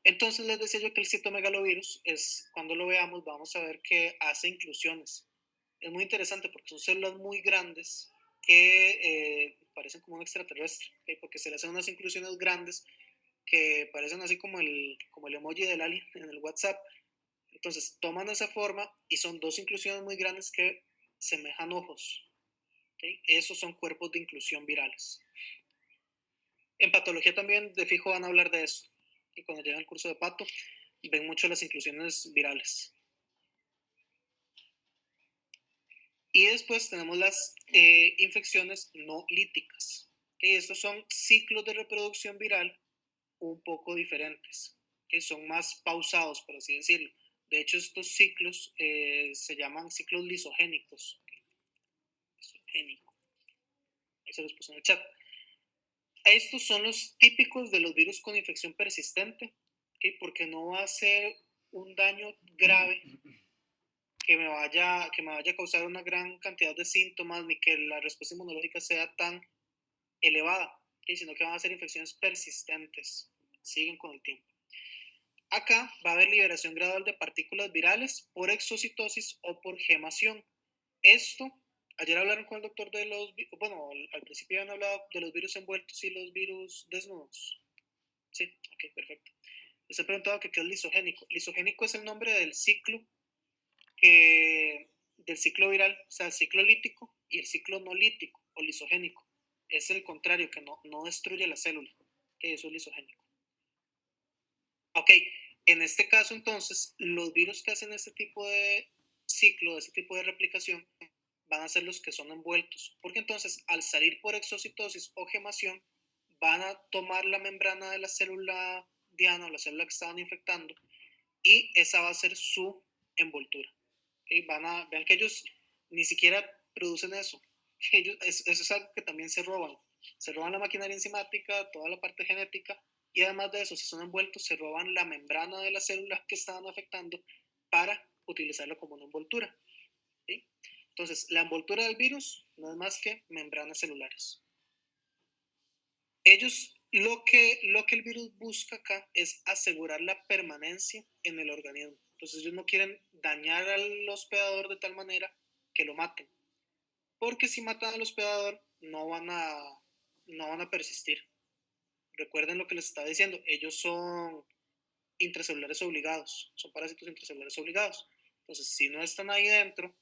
Entonces les decía yo que el citomegalovirus es, cuando lo veamos, vamos a ver que hace inclusiones. Es muy interesante porque son células muy grandes que parecen como un extraterrestre, ¿okay? Porque se le hacen unas inclusiones grandes que parecen así como el emoji del alien en el WhatsApp. Entonces toman esa forma y son dos inclusiones muy grandes que semejan ojos. ¿Okay? Esos son cuerpos de inclusión virales. En patología también de fijo van a hablar de eso. Y cuando llegan al curso de pato, ven mucho las inclusiones virales. Y después tenemos las infecciones no líticas. ¿Okay? Estos son ciclos de reproducción viral un poco diferentes, que son más pausados, por así decirlo. De hecho, estos ciclos se llaman ciclos lisogénicos. Lisogénico. Ahí se los puse en el chat. Estos son los típicos de los virus con infección persistente, ¿okay? Porque no va a ser un daño grave que me vaya a causar una gran cantidad de síntomas ni que la respuesta inmunológica sea tan elevada, ¿okay? Sino que van a ser infecciones persistentes, siguen con el tiempo. Acá va a haber liberación gradual de partículas virales por exocitosis o por gemación. Esto, ayer hablaron con el doctor de los, bueno, al principio habían hablado de los virus envueltos y los virus desnudos. Sí, ok, perfecto. Les he preguntado que qué es lisogénico. Lisogénico es el nombre del ciclo del ciclo viral, o sea, el ciclo lítico y el ciclo no lítico o lisogénico. Es el contrario, que no destruye la célula, que eso es lisogénico. Ok, en este caso entonces, los virus que hacen este tipo de ciclo, este tipo de replicación, van a ser los que son envueltos, porque entonces al salir por exocitosis o gemación, van a tomar la membrana de la célula diana o la célula que estaban infectando y esa va a ser su envoltura. ¿Okay? Vean que ellos ni siquiera producen eso. Eso es algo que también se roban. Se roban la maquinaria enzimática, toda la parte genética, y además de eso, si son envueltos, se roban la membrana de las células que estaban afectando para utilizarla como una envoltura. ¿Sí? Entonces, la envoltura del virus no es más que membranas celulares. Ellos, lo que el virus busca acá es asegurar la permanencia en el organismo. Entonces, ellos no quieren dañar al hospedador de tal manera que lo maten. Porque si matan al hospedador, no van a persistir. Recuerden lo que les estaba diciendo, ellos son intracelulares obligados, son parásitos intracelulares obligados. Entonces, si no están ahí dentro,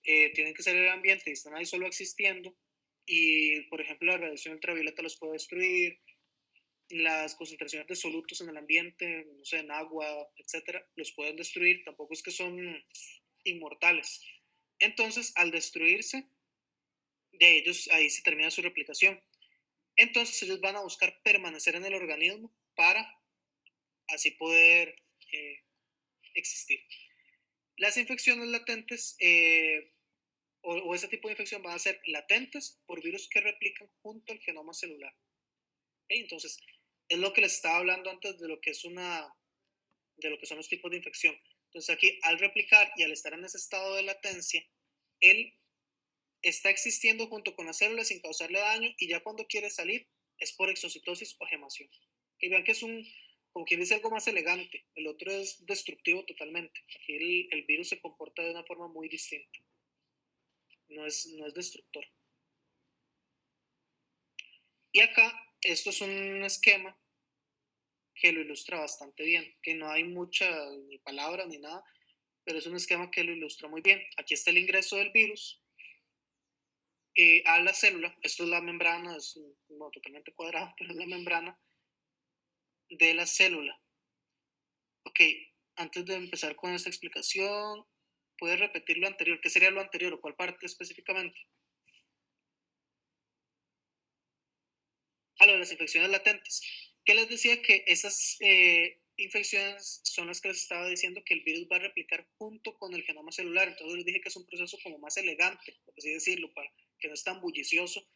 tienen que salir del ambiente y están ahí solo existiendo. Y, por ejemplo, la radiación ultravioleta los puede destruir, las concentraciones de solutos en el ambiente, no sé, en agua, etcétera, los pueden destruir. Tampoco es que son inmortales. Entonces, al destruirse, de ellos ahí se termina su replicación. Entonces ellos van a buscar permanecer en el organismo para así poder existir. Las infecciones latentes o ese tipo de infección van a ser latentes por virus que replican junto al genoma celular. ¿Okay? Entonces, es lo que les estaba hablando antes de lo que es de lo que son los tipos de infección. Entonces aquí, al replicar y al estar en ese estado de latencia, él está existiendo junto con la célula sin causarle daño y ya cuando quiere salir es por exocitosis o gemación. Y vean que es como quien dice, algo más elegante. El otro es destructivo totalmente. Aquí el virus se comporta de una forma muy distinta. No es destructor. Y acá, esto es un esquema que lo ilustra bastante bien, que no hay mucha ni palabra ni nada, pero es un esquema que lo ilustra muy bien. Aquí está el ingreso del virus a la célula. Esto es la membrana, es totalmente cuadrado, pero es la membrana de la célula. Ok, antes de empezar con esta explicación, ¿puedes repetir lo anterior? ¿Qué sería lo anterior o cuál parte específicamente? Lo de las infecciones latentes. ¿Qué les decía? Que esas infecciones son las que les estaba diciendo que el virus va a replicar junto con el genoma celular. Entonces les dije que es un proceso como más elegante, por así decirlo, para que no es tan bullicioso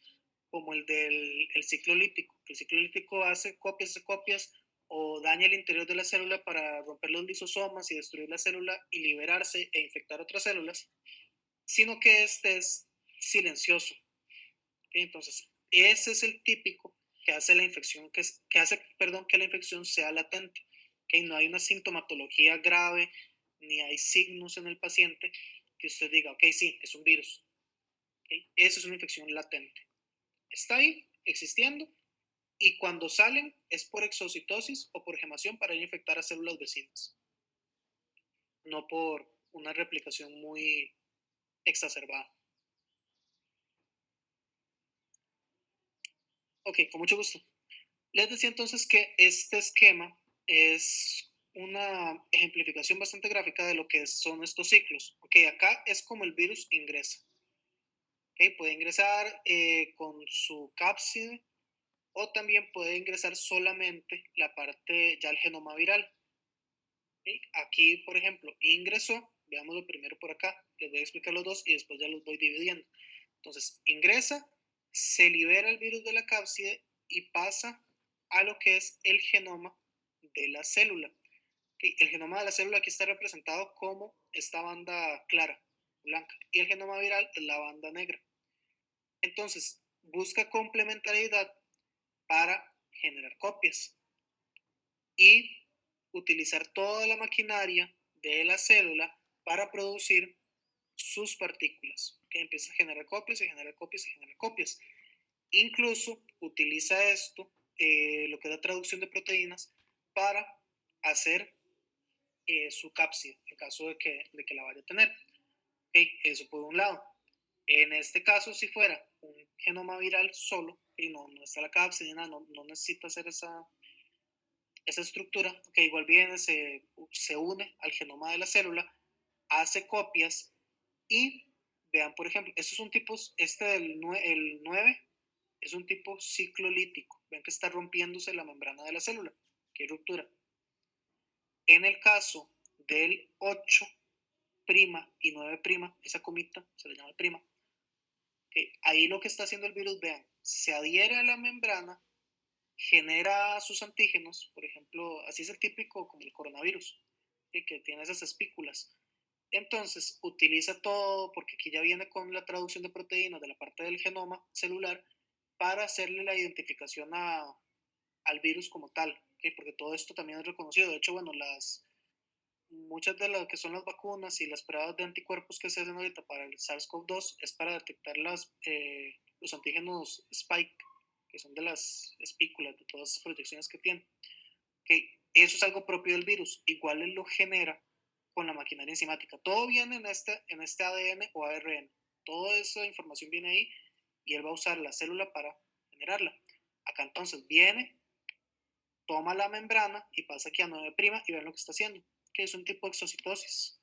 como el del ciclo lítico. El ciclo lítico hace copias de copias o daña el interior de la célula para romper los lisosomas y destruir la célula y liberarse e infectar otras células, sino que este es silencioso. ¿Okay? Entonces, ese es el típico que hace la infección, que hace, perdón, que la infección sea latente. ¿Okay? No hay una sintomatología grave, ni hay signos en el paciente que usted diga, ok, sí, es un virus. ¿Okay? Eso es una infección latente. Está ahí, existiendo, y cuando salen es por exocitosis o por gemación para infectar a células vecinas, no por una replicación muy exacerbada. Ok, con mucho gusto. Les decía entonces que este esquema es una ejemplificación bastante gráfica de lo que son estos ciclos. Ok, acá es como el virus ingresa. Okay, puede ingresar con su cápside o también puede ingresar solamente la parte, ya el genoma viral. ¿Okay? Aquí, por ejemplo, ingresó, veámoslo primero por acá, les voy a explicar los dos y después ya los voy dividiendo. Entonces, ingresa, se libera el virus de la cápside y pasa a lo que es el genoma de la célula. ¿Okay? El genoma de la célula aquí está representado como esta banda clara, blanca, y el genoma viral es la banda negra. Entonces, busca complementariedad para generar copias y utilizar toda la maquinaria de la célula para producir sus partículas, que empieza a generar copias y generar copias y generar copias. Incluso utiliza esto, lo que es la traducción de proteínas, para hacer su cápside, en caso de que la vaya a tener. Okay, eso por un lado. En este caso, si fuera un genoma viral solo, y no está la cápside, no necesita hacer esa estructura, que igual viene, se une al genoma de la célula, hace copias y vean, por ejemplo, este es un tipo, el 9 es un tipo ciclolítico. Ven que está rompiéndose la membrana de la célula, que hay ruptura. En el caso del 8' y 9', esa comita se le llama prima, que ahí lo que está haciendo el virus, vean, se adhiere a la membrana, genera sus antígenos, por ejemplo, así es el típico como el coronavirus, que tiene esas espículas. Entonces, utiliza todo, porque aquí ya viene con la traducción de proteínas de la parte del genoma celular, para hacerle la identificación al virus como tal, ¿okay? Porque todo esto también es reconocido. De hecho, bueno, muchas de lo que son las vacunas y las pruebas de anticuerpos que se hacen ahorita para el SARS-CoV-2 es para detectar los antígenos Spike, que son de las espículas, de todas las proyecciones que tiene. Okay. Eso es algo propio del virus. Igual él lo genera con la maquinaria enzimática. Todo viene en este ADN o ARN. Toda esa información viene ahí y él va a usar la célula para generarla. Acá entonces viene, toma la membrana y pasa aquí a 9' y ven lo que está haciendo, que es un tipo de exocitosis.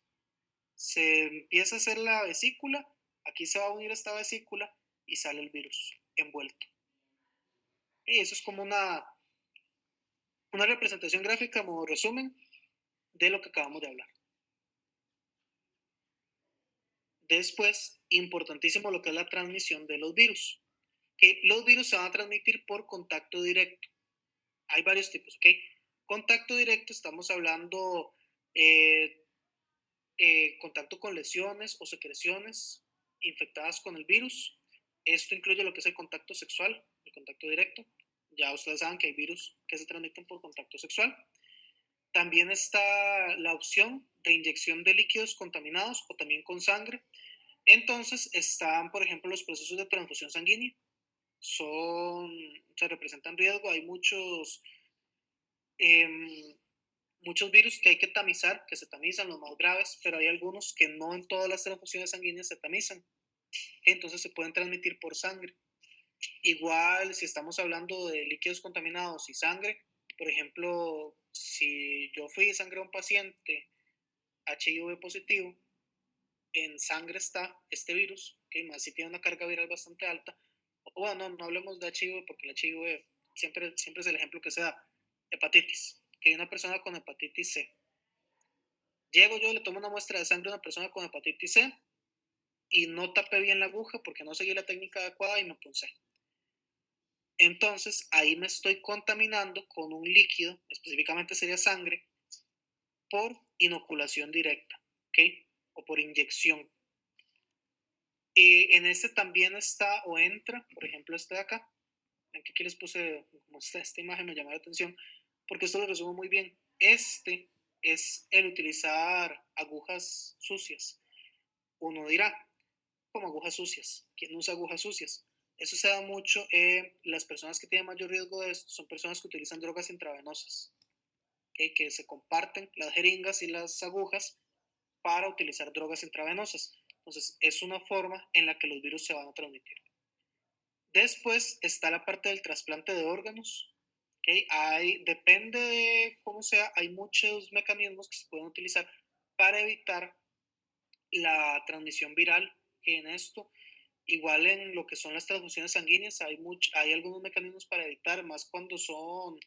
Se empieza a hacer la vesícula, aquí se va a unir esta vesícula y sale el virus envuelto. Y eso es como una representación gráfica, como resumen, de lo que acabamos de hablar. Después, importantísimo lo que es la transmisión de los virus. ¿Okay? Los virus se van a transmitir por contacto directo. Hay varios tipos, ¿ok? Contacto directo, estamos hablando contacto con lesiones o secreciones infectadas con el virus. Esto incluye lo que es el contacto sexual, el contacto directo. Ya ustedes saben que hay virus que se transmiten por contacto sexual. También está la opción de inyección de líquidos contaminados o también con sangre. Entonces están, por ejemplo, los procesos de transfusión sanguínea. Se representan riesgo. Hay muchos virus que hay que tamizar, que se tamizan los más graves, pero hay algunos que no en todas las transfusiones sanguíneas se tamizan. Entonces se pueden transmitir por sangre. Igual, si estamos hablando de líquidos contaminados y sangre, por ejemplo, si yo fui de sangre a un paciente HIV positivo, en sangre está este virus, que más si tiene una carga viral bastante alta. O bueno, no hablemos de HIV porque el HIV siempre es el ejemplo que se da. Hepatitis, que hay una persona con hepatitis C. Llego yo, le tomo una muestra de sangre a una persona con hepatitis C y no tapé bien la aguja porque no seguí la técnica adecuada y me punce. Entonces ahí me estoy contaminando con un líquido, específicamente sería sangre, por inoculación directa, ¿ok? O por inyección. En este también está o entra, por ejemplo, este de acá. Aquí les puse, como esta imagen me llamó la atención, porque esto lo resumo muy bien. Este es el utilizar agujas sucias. Uno dirá, como agujas sucias. ¿Quién usa agujas sucias? Eso se da mucho en las personas que tienen mayor riesgo de esto, son personas que utilizan drogas intravenosas, ¿ok? Que se comparten las jeringas y las agujas para utilizar drogas intravenosas. Entonces, es una forma en la que los virus se van a transmitir. Después está la parte del trasplante de órganos. ¿Okay? Depende de cómo sea, hay muchos mecanismos que se pueden utilizar para evitar la transmisión viral en esto. Igual en lo que son las transfusiones sanguíneas, hay algunos mecanismos para evitar, más cuando son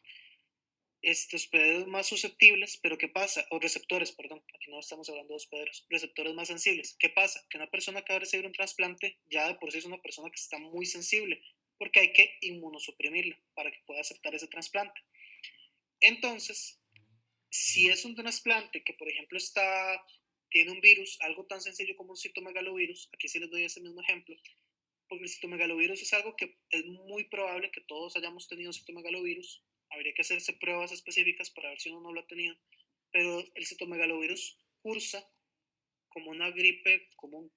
hospederos más susceptibles, pero ¿qué pasa? O receptores, perdón, aquí no estamos hablando de hospederos, receptores más sensibles. ¿Qué pasa? Que una persona que va a recibir un trasplante ya de por sí es una persona que está muy sensible, porque hay que inmunosuprimirla para que pueda aceptar ese trasplante. Entonces, si es un trasplante que, por ejemplo, tiene un virus, algo tan sencillo como un citomegalovirus, aquí sí les doy ese mismo ejemplo, porque el citomegalovirus es algo que es muy probable que todos hayamos tenido citomegalovirus. Habría que hacerse pruebas específicas para ver si uno no lo ha tenido. Pero el citomegalovirus cursa como una gripe común.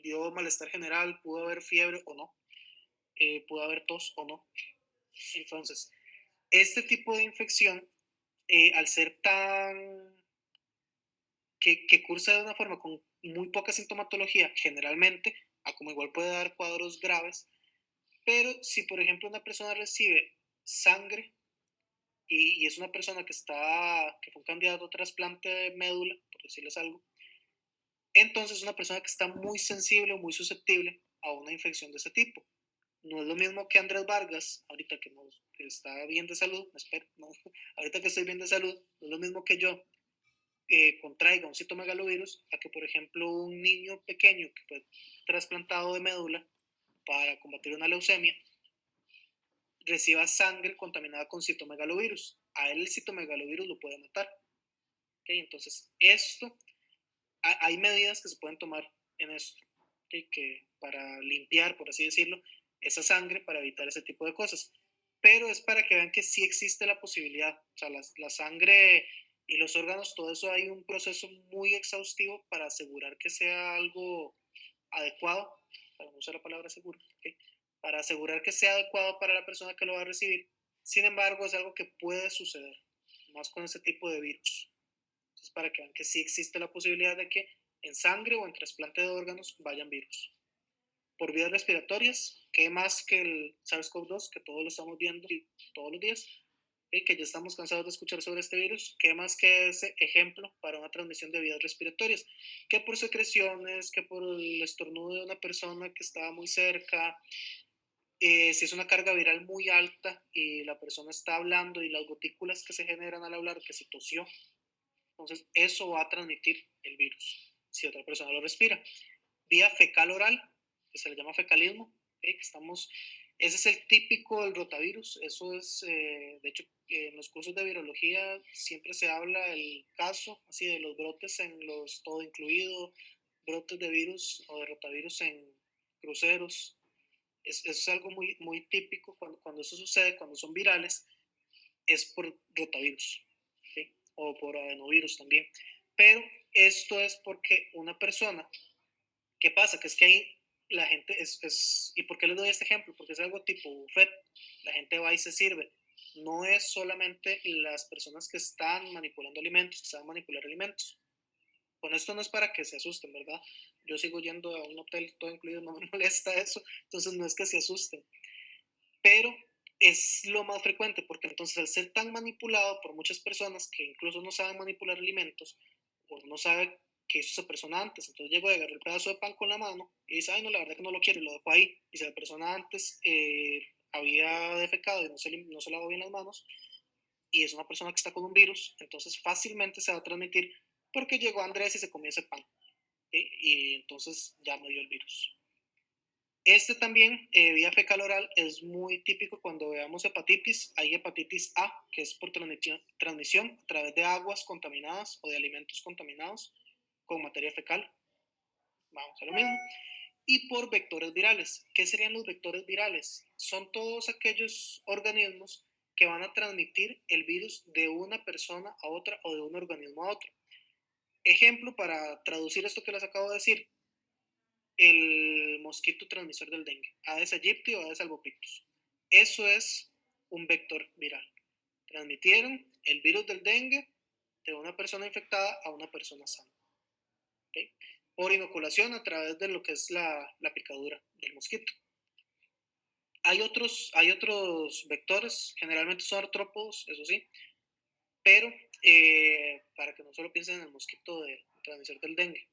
Dio malestar general, pudo haber fiebre o no, pudo haber tos o no. Entonces, este tipo de infección, al ser que cursa de una forma con muy poca sintomatología, generalmente, a como igual puede dar cuadros graves, pero si, por ejemplo, una persona recibe sangre y es una persona que fue un candidato a trasplante de médula, por decirles algo, entonces es una persona que está muy sensible o muy susceptible a una infección de ese tipo. No es lo mismo que Andrés Vargas, ahorita que está bien de salud, espero, no, ahorita que estoy bien de salud, no es lo mismo que yo contraiga un citomegalovirus a que, por ejemplo, un niño pequeño que fue trasplantado de médula para combatir una leucemia reciba sangre contaminada con citomegalovirus. A él el citomegalovirus lo puede matar. ¿Okay? Entonces, hay medidas que se pueden tomar en esto, ¿okay? Que para limpiar, por así decirlo, esa sangre para evitar ese tipo de cosas. Pero es para que vean que sí existe la posibilidad. O sea, la sangre y los órganos, todo eso hay un proceso muy exhaustivo para asegurar que sea algo adecuado, para no usar la palabra seguro, ¿okay? Para asegurar que sea adecuado para la persona que lo va a recibir. Sin embargo, es algo que puede suceder, más con ese tipo de virus. Entonces, para que vean que sí existe la posibilidad de que en sangre o en trasplante de órganos vayan virus. Por vías respiratorias, ¿qué más que el SARS-CoV-2, que todos lo estamos viendo todos los días? Y que ya estamos cansados de escuchar sobre este virus, ¿qué más que ese ejemplo para una transmisión de vías respiratorias? Que por secreciones, que por el estornudo de una persona que estaba muy cerca, si es una carga viral muy alta y la persona está hablando y las gotículas que se generan al hablar, que se tosió, entonces eso va a transmitir el virus si otra persona lo respira. Vía fecal oral, que se le llama fecalismo, que ese es el típico del rotavirus, eso es, de hecho, en los cursos de virología siempre se habla del caso, así de los brotes en los todo incluido, brotes de virus o de rotavirus en cruceros, es algo muy, muy típico cuando eso sucede, cuando son virales, es por rotavirus, ¿sí? O por adenovirus también. Pero esto es porque una persona, ¿qué pasa? Que es que ahí la gente ¿y por qué les doy este ejemplo? Porque es algo tipo buffet, la gente va y se sirve. No es solamente las personas que están manipulando alimentos, que saben manipular alimentos. Con esto no es para que se asusten, ¿verdad? Yo sigo yendo a un hotel todo incluido, no me molesta eso, entonces no es que se asusten, pero es lo más frecuente porque entonces al ser tan manipulado por muchas personas que incluso no saben manipular alimentos o no sabe qué hizo esa persona antes, entonces llegó y agarró el pedazo de pan con la mano y dice, ay no, la verdad que no lo quiero y lo dejo ahí, y si la persona antes había defecado y no se lavó bien las manos y es una persona que está con un virus, entonces fácilmente se va a transmitir porque llegó Andrés y se comió ese pan, ¿sí? Y entonces ya me dio el virus. Este también, vía fecal oral, es muy típico cuando veamos hepatitis. Hay hepatitis A, que es por transmisión a través de aguas contaminadas o de alimentos contaminados con materia fecal. Vamos a lo mismo. Y por vectores virales. ¿Qué serían los vectores virales? Son todos aquellos organismos que van a transmitir el virus de una persona a otra o de un organismo a otro. Ejemplo para traducir esto que les acabo de decir. el mosquito transmisor del dengue, Aedes aegypti o Aedes albopictus. Eso es un vector viral. Transmitieron el virus del dengue de una persona infectada a una persona sana. ¿Okay? Por inoculación a través de lo que es la picadura del mosquito. Hay otros vectores, generalmente son artrópodos, eso sí, pero para que no solo piensen en el mosquito de transmisor del dengue.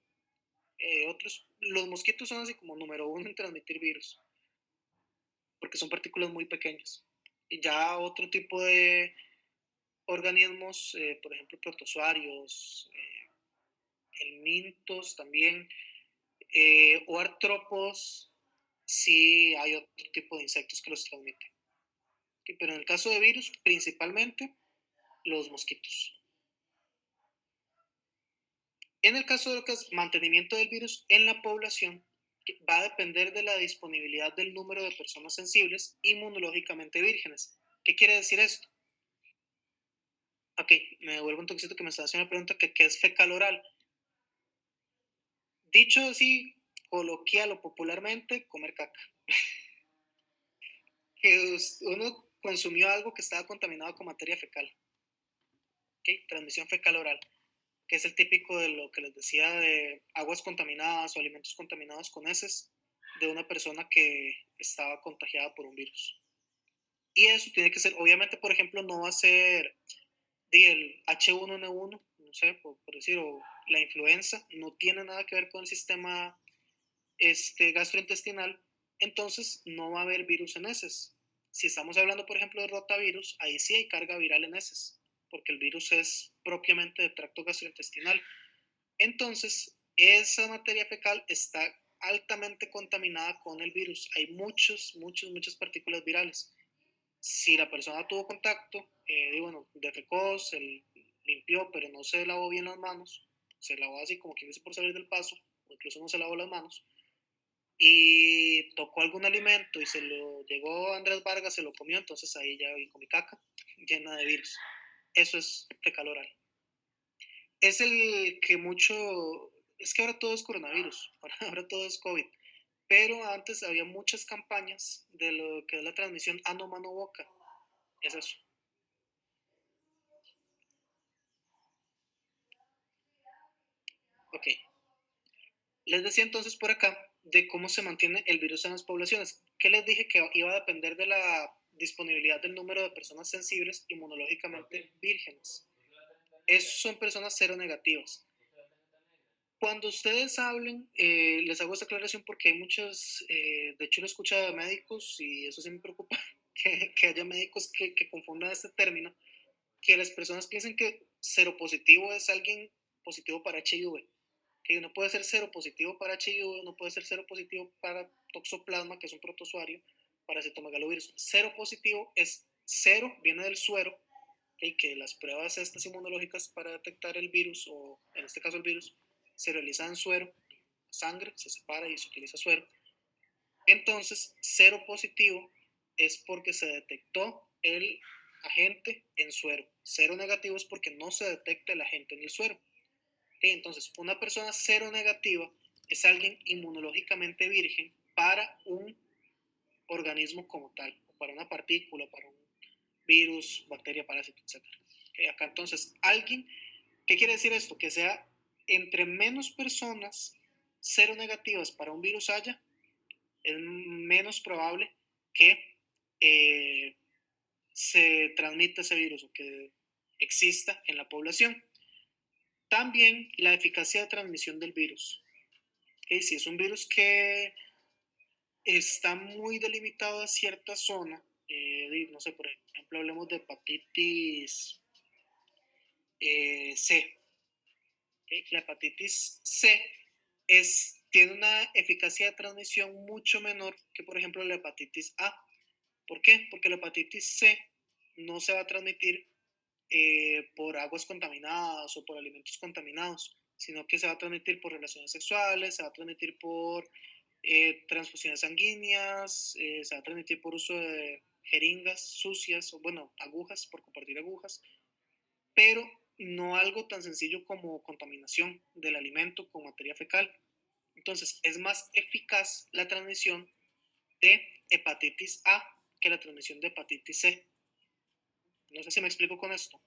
Los mosquitos son así como número uno en transmitir virus, porque son partículas muy pequeñas. Y ya otro tipo de organismos, por ejemplo, protozoarios, helmintos también, o artrópodos, sí hay otro tipo de insectos que los transmiten. ¿Sí? Pero en el caso de virus, principalmente los mosquitos. En el caso de lo que es mantenimiento del virus en la población, va a depender de la disponibilidad del número de personas sensibles inmunológicamente vírgenes. ¿Qué quiere decir esto? Ok, me devuelvo un toquecito que me estaba haciendo una pregunta que ¿qué es fecal oral? Dicho así, coloquial o popularmente, comer caca. Que uno consumió algo que estaba contaminado con materia fecal. ¿Okay? Transmisión fecal oral, que es el típico de lo que les decía de aguas contaminadas o alimentos contaminados con heces de una persona que estaba contagiada por un virus. Y eso tiene que ser, obviamente, por ejemplo, no va a ser el H1N1, no sé, por decir, o la influenza, no tiene nada que ver con el sistema gastrointestinal, entonces no va a haber virus en heces. Si estamos hablando, por ejemplo, de rotavirus, ahí sí hay carga viral en heces, porque el virus es propiamente de tracto gastrointestinal. Entonces, esa materia fecal está altamente contaminada con el virus. Hay muchas partículas virales. Si la persona tuvo contacto, defecó, se limpió, pero no se lavó bien las manos, se lavó así como quien dice por salir del paso, o incluso no se lavó las manos, y tocó algún alimento y se lo llegó a Andrés Vargas, se lo comió, entonces ahí ya vi con mi caca llena de virus. Eso es fecal oral. Es el que es que ahora todo es coronavirus, ahora todo es COVID, pero antes había muchas campañas de lo que es la transmisión ano, mano, boca. Es eso. Ok. Les decía entonces por acá de cómo se mantiene el virus en las poblaciones. ¿Qué les dije? Que iba a depender de la disponibilidad del número de personas sensibles inmunológicamente vírgenes. Esos son personas seronegativas. Cuando ustedes hablen, les hago esta aclaración porque hay muchos, de hecho lo escucho de médicos y eso sí me preocupa, que haya médicos que confundan este término, que las personas piensen que seropositivo es alguien positivo para HIV, que uno puede ser seropositivo para HIV, uno puede ser seropositivo para toxoplasma, que es un protozoario, para citomegalovirus. Seropositivo es cero, viene del suero, ¿okay? Que las pruebas estas inmunológicas para detectar el virus, o en este caso el virus, se realizan en suero, sangre, se separa y se utiliza suero. Entonces, cero positivo es porque se detectó el agente en suero. Cero negativo es porque no se detecta el agente en el suero. Entonces, una persona cero negativa es alguien inmunológicamente virgen para un organismo como tal, o para una partícula, para un virus, bacteria, parásito, etc. Acá entonces, alguien, ¿qué quiere decir esto? Que sea entre menos personas cero negativas para un virus haya, es menos probable que se transmita ese virus o que exista en la población. También la eficacia de transmisión del virus. Si es un virus que está muy delimitado a cierta zona, no sé, por ejemplo, hablemos de hepatitis C. La hepatitis C tiene una eficacia de transmisión mucho menor que, por ejemplo, la hepatitis A. ¿Por qué? Porque la hepatitis C no se va a transmitir por aguas contaminadas o por alimentos contaminados, sino que se va a transmitir por relaciones sexuales, se va a transmitir por transfusiones sanguíneas, se va a transmitir por uso de jeringas sucias, o bueno, agujas, por compartir agujas, pero no algo tan sencillo como contaminación del alimento con materia fecal. Entonces, es más eficaz la transmisión de hepatitis A que la transmisión de hepatitis C. No sé si me explico con esto.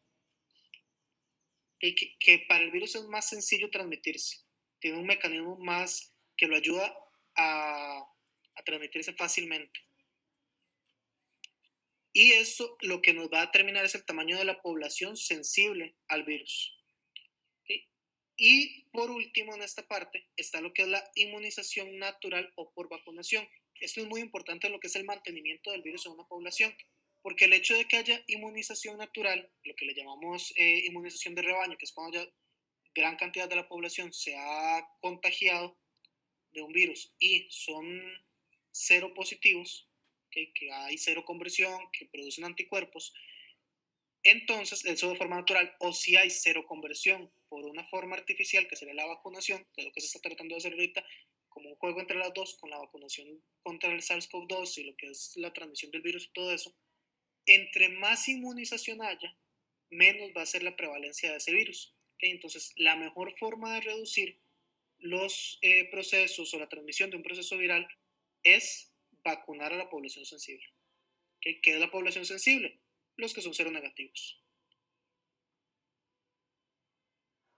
Que para el virus es más sencillo transmitirse. Tiene un mecanismo más que lo ayuda a transmitirse fácilmente. Y eso lo que nos va a determinar es el tamaño de la población sensible al virus. ¿Okay? Y por último, en esta parte, está lo que es la inmunización natural o por vacunación. Esto es muy importante en lo que es el mantenimiento del virus en una población, porque el hecho de que haya inmunización natural, lo que le llamamos inmunización de rebaño, que es cuando ya gran cantidad de la población se ha contagiado de un virus y son cero positivos, ¿okay? Que hay cero conversión, que producen anticuerpos, entonces eso de forma natural, o si hay cero conversión por una forma artificial, que sería la vacunación, que es lo que se está tratando de hacer ahorita, como un juego entre las dos, con la vacunación contra el SARS-CoV-2 y lo que es la transmisión del virus y todo eso, entre más inmunización haya, menos va a ser la prevalencia de ese virus. ¿Okay? Entonces, la mejor forma de reducir los procesos o la transmisión de un proceso viral es vacunar a la población sensible. ¿Okay? ¿Qué es la población sensible? Los que son cero negativos.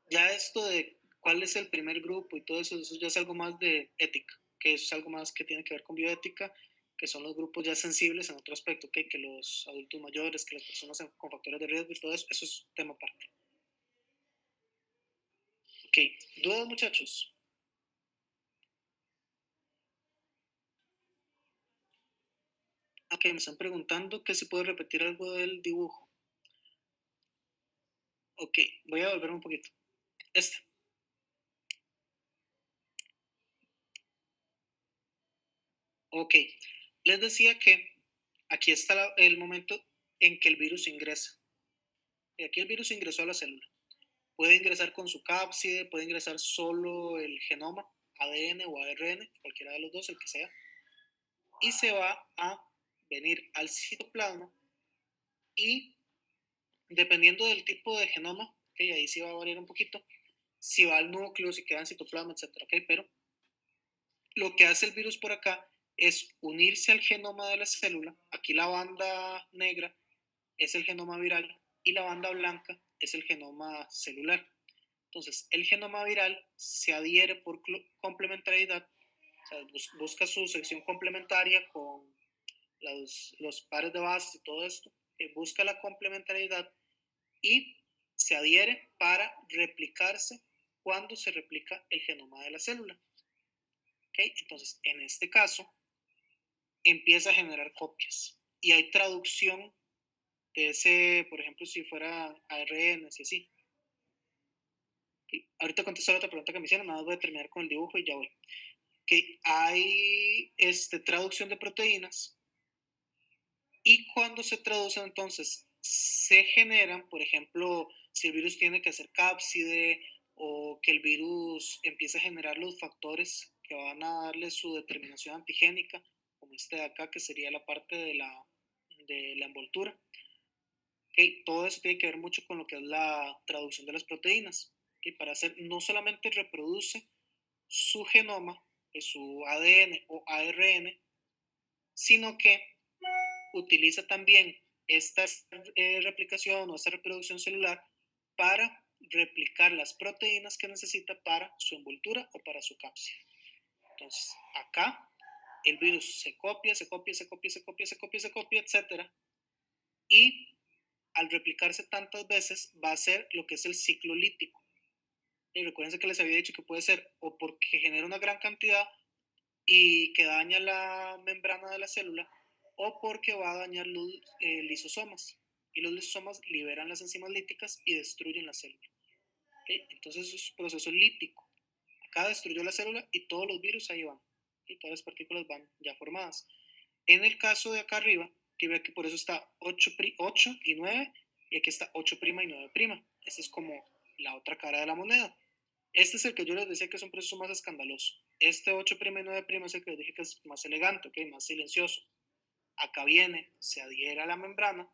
Ya esto de cuál es el primer grupo y todo eso, eso ya es algo más de ética, que es algo más que tiene que ver con bioética, que son los grupos ya sensibles en otro aspecto, ¿okay? Que los adultos mayores, que las personas con factores de riesgo y todo eso, eso es tema aparte. Ok, ¿dudas, muchachos? Ok, me están preguntando que si puedo repetir algo del dibujo. Ok, voy a volver un poquito. Este. Ok, les decía que aquí está el momento en que el virus ingresa. Y aquí el virus ingresó a la célula. Puede ingresar con su cápside, puede ingresar solo el genoma, ADN o ARN, cualquiera de los dos, el que sea, y se va a venir al citoplasma y dependiendo del tipo de genoma, que ahí sí va a variar un poquito, si va al núcleo, si queda en citoplasma, etcétera, ¿okay? Pero lo que hace el virus por acá es unirse al genoma de la célula. Aquí la banda negra es el genoma viral y la banda blanca es el genoma celular. Entonces, el genoma viral se adhiere por complementariedad, o sea, busca su sección complementaria con los pares de bases y todo esto, busca la complementariedad y se adhiere para replicarse cuando se replica el genoma de la célula. ¿Okay? Entonces, en este caso, empieza a generar copias y hay traducción de ese, por ejemplo, si fuera ARN, y así. Okay. Ahorita contesto la otra pregunta que me hicieron, nada más voy a terminar con el dibujo y ya voy. Okay. Hay traducción de proteínas y cuando se traducen entonces se generan, por ejemplo, si el virus tiene que hacer cápside o que el virus empieza a generar los factores que van a darle su determinación antigénica, como este de acá que sería la parte de la envoltura. Okay, todo eso tiene que ver mucho con lo que es la traducción de las proteínas. Okay, para hacer, no solamente reproduce su genoma, su ADN o ARN, sino que utiliza también esta replicación o esta reproducción celular para replicar las proteínas que necesita para su envoltura o para su cápside. Entonces, acá el virus se copia, se copia, se copia, se copia, se copia, se copia, etcétera, y al replicarse tantas veces va a ser lo que es el ciclo lítico. Y recuerden que les había dicho que puede ser o porque genera una gran cantidad y que daña la membrana de la célula, o porque va a dañar los lisosomas. Y los lisosomas liberan las enzimas líticas y destruyen la célula. ¿Okay? Entonces eso es un proceso lítico. Acá destruyó la célula y todos los virus ahí van. Y todas las partículas van ya formadas. En el caso de acá arriba, que ve que por eso está 8, 8 y 9, y aquí está 8' y 9'. Esta es como la otra cara de la moneda. Este es el que yo les decía que es un proceso más escandaloso. Este 8' y 9' es el que les dije que es más elegante, ¿okay? Más silencioso. Acá viene, se adhiere a la membrana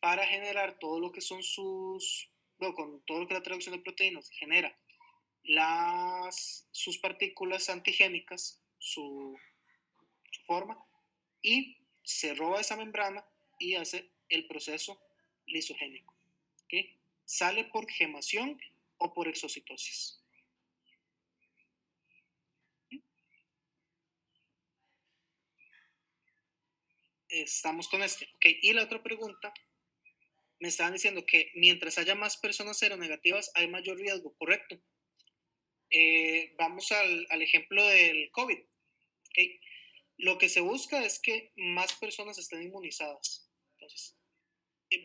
para generar todo lo que son sus, bueno, con todo lo que la traducción de proteínas genera sus partículas antigénicas, su forma, y se roba esa membrana y hace el proceso lisogénico. ¿Okay? Sale por gemación o por exocitosis. Estamos con este. Okay. Y la otra pregunta, me estaban diciendo que mientras haya más personas seronegativas hay mayor riesgo, ¿correcto? Vamos al ejemplo del COVID. ¿Okay? Lo que se busca es que más personas estén inmunizadas. Entonces,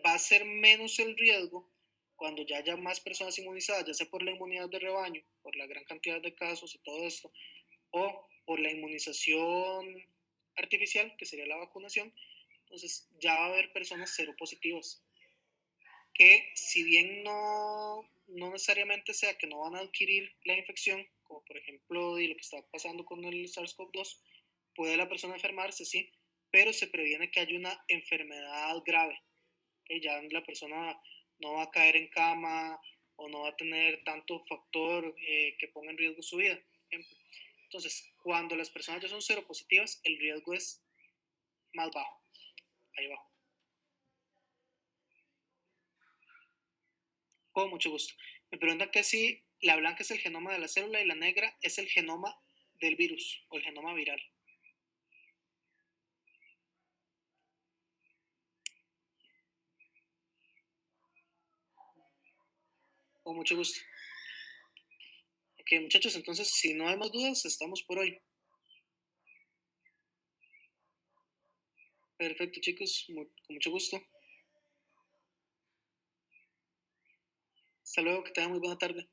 va a ser menos el riesgo cuando ya haya más personas inmunizadas, ya sea por la inmunidad de rebaño, por la gran cantidad de casos y todo esto, o por la inmunización artificial, que sería la vacunación. Entonces, ya va a haber personas seropositivas, que si bien no necesariamente sea que no van a adquirir la infección, como por ejemplo y lo que está pasando con el SARS-CoV-2, puede la persona enfermarse, sí, pero se previene que haya una enfermedad grave, que ya la persona no va a caer en cama o no va a tener tanto factor que ponga en riesgo su vida, por ejemplo. Entonces, cuando las personas ya son seropositivas, el riesgo es más bajo, ahí abajo. Con mucho gusto. Me preguntan que si la blanca es el genoma de la célula y la negra es el genoma del virus o el genoma viral. Con mucho gusto. Ok, muchachos, entonces si no hay más dudas, estamos por hoy. Perfecto, chicos, con mucho gusto. Hasta luego, que tengan muy buena tarde.